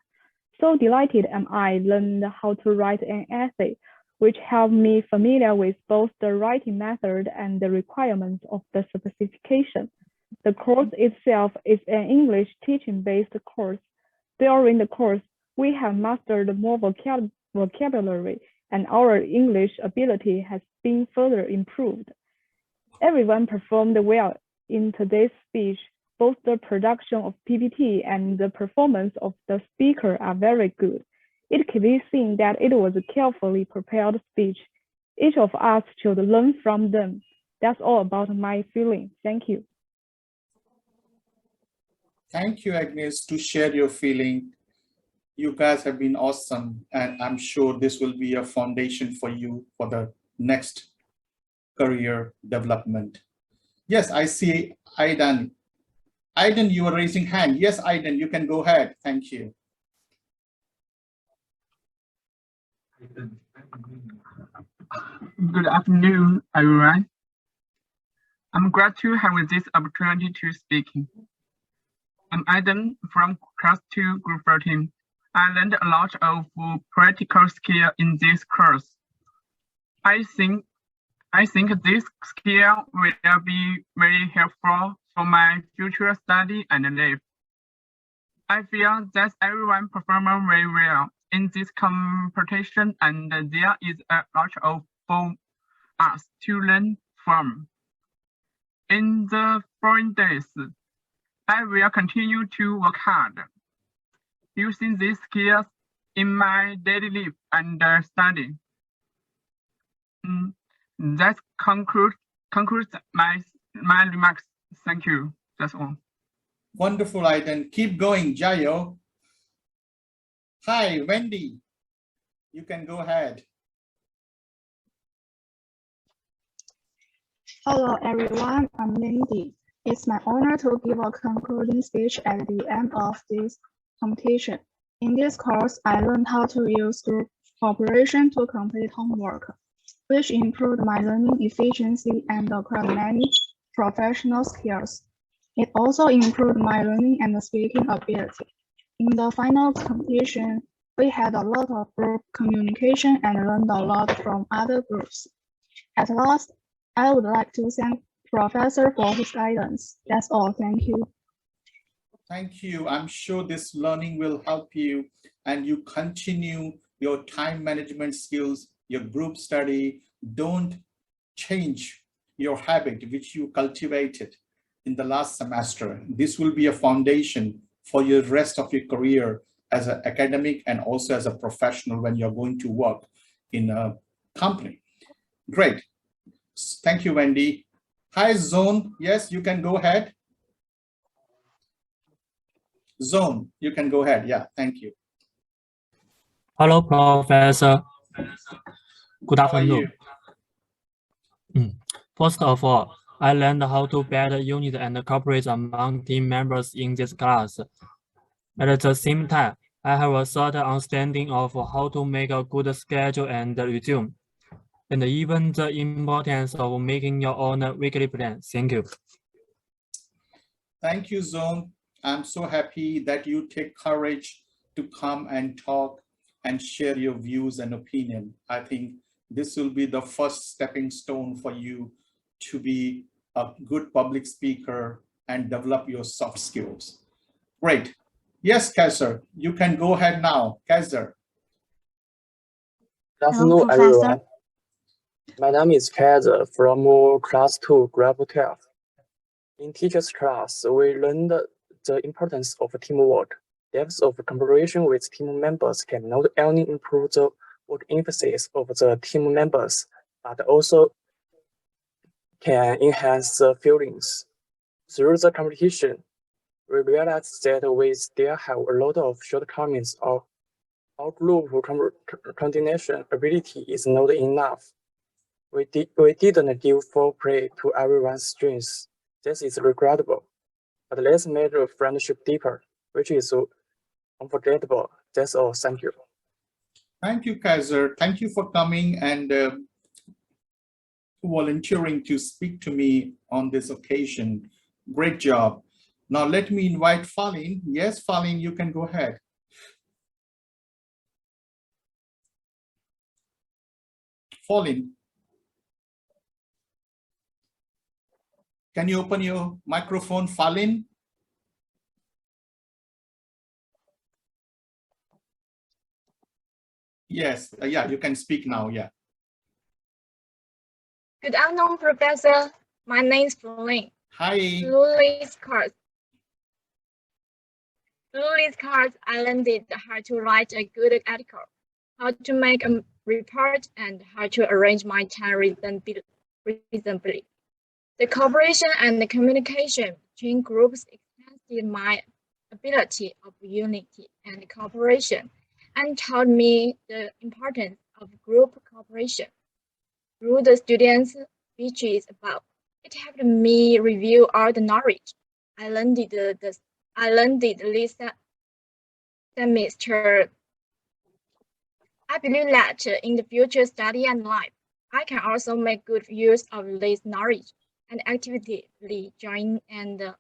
So delighted am I learned how to write an essay, which helped me familiar with both the writing method and the requirements of the specification. The course itself is an English teaching-based course. During the course, we have mastered more vocabulary, and our English ability has been further improved. Everyone performed well in today's speech. Both the production of PPT and the performance of the speaker are very good. It can be seen that it was a carefully prepared speech. Each of us should learn from them. That's all about my feeling. Thank you. Thank you, Agnes, to share your feeling. You guys have been awesome, and I'm sure this will be a foundation for you for the next career development. Yes, I see Aidan. Aidan, you are raising hand. Yes, Aidan, you can go ahead. Thank you. Good afternoon, everyone. I'm glad to have this opportunity to speak. I'm Adam from class 2, group 13. I learned a lot of practical skill in this course. I think this skill will be very helpful for my future study and life. I feel that everyone performed very well in this competition, and there is a lot of for us to learn from. In the following days, I will continue to work hard, using these skills in my daily life and study. That concludes my remarks. Thank you. That's all. Wonderful, Aidan. Keep going, Jayo. Hi, Wendy. You can go ahead. Hello, everyone. I'm Lindy. It's my honor to give a concluding speech at the end of this competition. In this course, I learned how to use group cooperation to complete homework, which improved my learning efficiency and acquired many professional skills. It also improved my learning and speaking ability. In the final competition, we had a lot of group communication and learned a lot from other groups. At last, I would like to thank Professor for his guidance. That's all. Thank you. Thank you. I'm sure this learning will help you and you continue your time management skills, your group study. Don't change your habit, which you cultivated in the last semester. This will be a foundation for your rest of your career as an academic and also as a professional when you're going to work in a company. Great. Thank you, Wendy. Hi, Zone. Yes, you can go ahead. Zone, you can go ahead. Yeah, thank you. Hello, Professor. Good afternoon. First of all, I learned how to better unite and cooperate among team members in this class. At the same time, I have a certain understanding of how to make a good schedule and resume, and even the importance of making your own weekly plan. Thank you. Thank you, Zone. I'm so happy that you take courage to come and talk and share your views and opinion. I think this will be the first stepping stone for you to be a good public speaker and develop your soft skills. Great. Yes, Kaiser, you can go ahead now. Kaiser. Good afternoon, everyone. My name is Kaiser from class 2, grade 12. In teacher's class, we learned the importance of teamwork. Depth of cooperation with team members can not only improve the work emphasis of the team members, but also can enhance the feelings. Through the competition, we realized that we still have a lot of shortcomings. Our group coordination ability is not enough. We didn't give full play to everyone's strengths. This is regrettable. But let's make the friendship deeper, which is unforgettable. That's all. Thank you. Thank you, Kaiser. Thank you for coming and volunteering to speak to me on this occasion. Great job. Now let me invite Falin. Yes, Falin, you can go ahead. Falin. Can you open your microphone, Falin? Yes, yeah, you can speak now, yeah. Good afternoon, Professor. My name is Falin. Hi. Through these cards, I learned how to write a good article, how to make a report, and how to arrange my time reasonably. The cooperation and the communication between groups extended my ability of unity and cooperation and taught me the importance of group cooperation. Through the students' speeches above, it helped me review all the knowledge I learned this semester. I believe that in the future study and life, I can also make good use of this knowledge and actively join and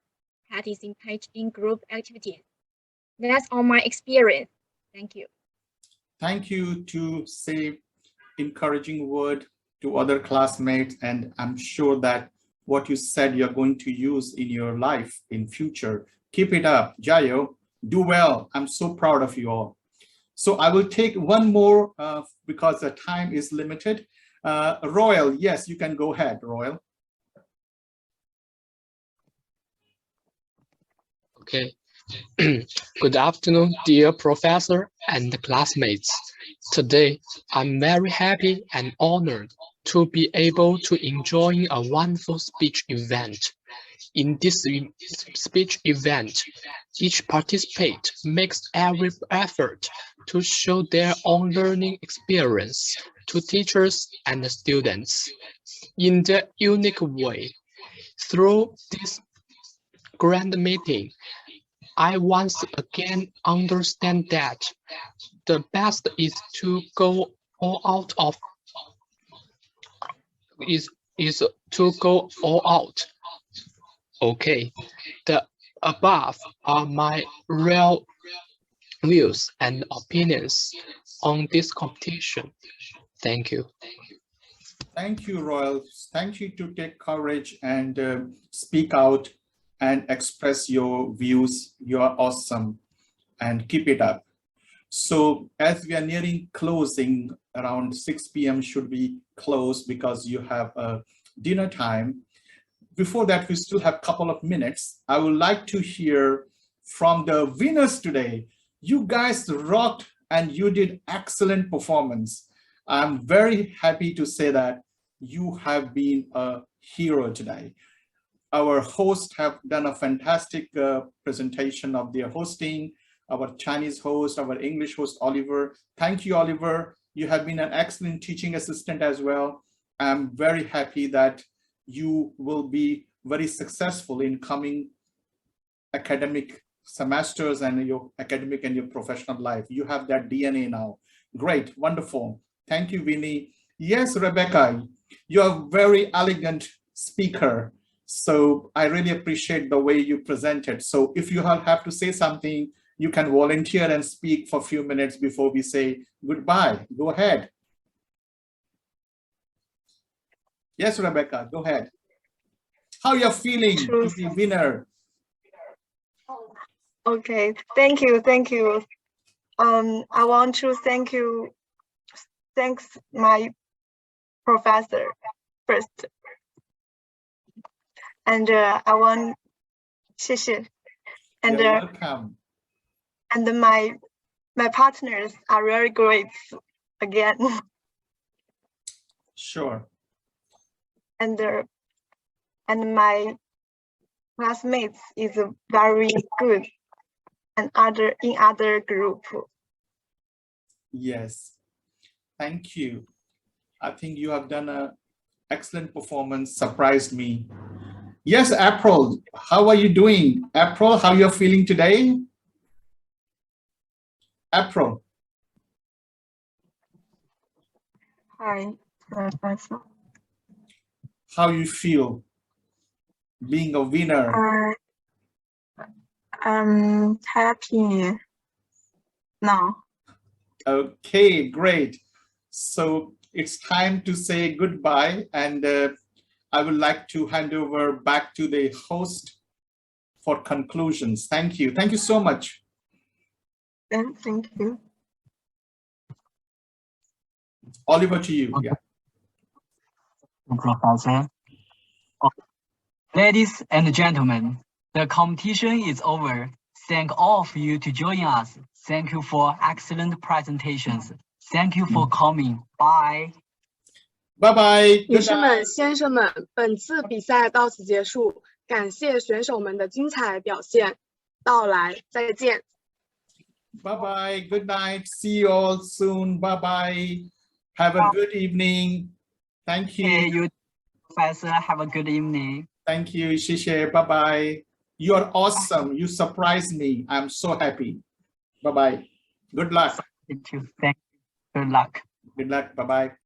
participate in group activities. That's all my experience. Thank you. Thank you to say encouraging word to other classmates, and I'm sure that what you said you're going to use in your life in future. Keep it up, Jayo. Do well. I'm so proud of you all. So I will take one more because the time is limited. Royal, yes, you can go ahead, Royal. Okay. Good afternoon, dear professor and classmates. Today, I'm very happy and honored to be able to enjoy a wonderful speech event. In this speech event, each participant makes every effort to show their own learning experience to teachers and students in their unique way. Through this grand meeting, I once again understand that the best is to go all out. Okay, the above are my real views and opinions on this competition. Thank you. Thank you, Royal. Thank you to take courage and speak out and express your views. You are awesome and keep it up. So as we are nearing closing, around 6 p.m. should be closed because you have a dinner time. Before that, we still have a couple of minutes. I would like to hear from the winners today. You guys rocked and you did excellent performance. I'm very happy to say that you have been a hero today. Our hosts have done a fantastic presentation of their hosting, our Chinese host, our English host, Oliver. Thank you, Oliver. You have been an excellent teaching assistant as well. I'm very happy that you will be very successful in coming academic semesters and your academic and your professional life. You have that DNA now. Great, wonderful. Thank you, Vinny. Yes, Rebecca, you're a very elegant speaker. So I really appreciate the way you presented. So if you have to say something, you can volunteer and speak for a few minutes before we say goodbye. Go ahead. Yes, Rebecca, go ahead. How you're feeling to be winner? Okay, thank you. I want to thanks my professor first. And I want 谢谢. And you're welcome. And my partners are very great again. Sure. And my classmates is very good and in other group. Yes, thank you. I think you have done an excellent performance, surprised me. Yes, April, how are you doing? April, how you're feeling today? April. Hi, Professor. How you feel being a winner? I'm happy now. Okay, great. So it's time to say goodbye, and I would like to hand over back to the host for conclusions. Thank you. Thank you so much. Thank you. Oliver, to you. Yeah. Professor. Ladies and gentlemen, the competition is over. Thank all of you to join us. Thank you for excellent presentations. Thank you for coming. Bye. Bye bye. 女士们、先生们，本次比赛到此结束，感谢选手们的精彩表现。到来，再见。Bye bye. Good night. See you all soon. Bye bye. Have a good evening. Thank you. Hey, you, Professor. Have a good evening. Thank you. 谢谢. Bye bye. You are awesome. You surprised me. I'm so happy. Bye bye. Good luck. Thank you. Good luck. Good luck. Bye bye.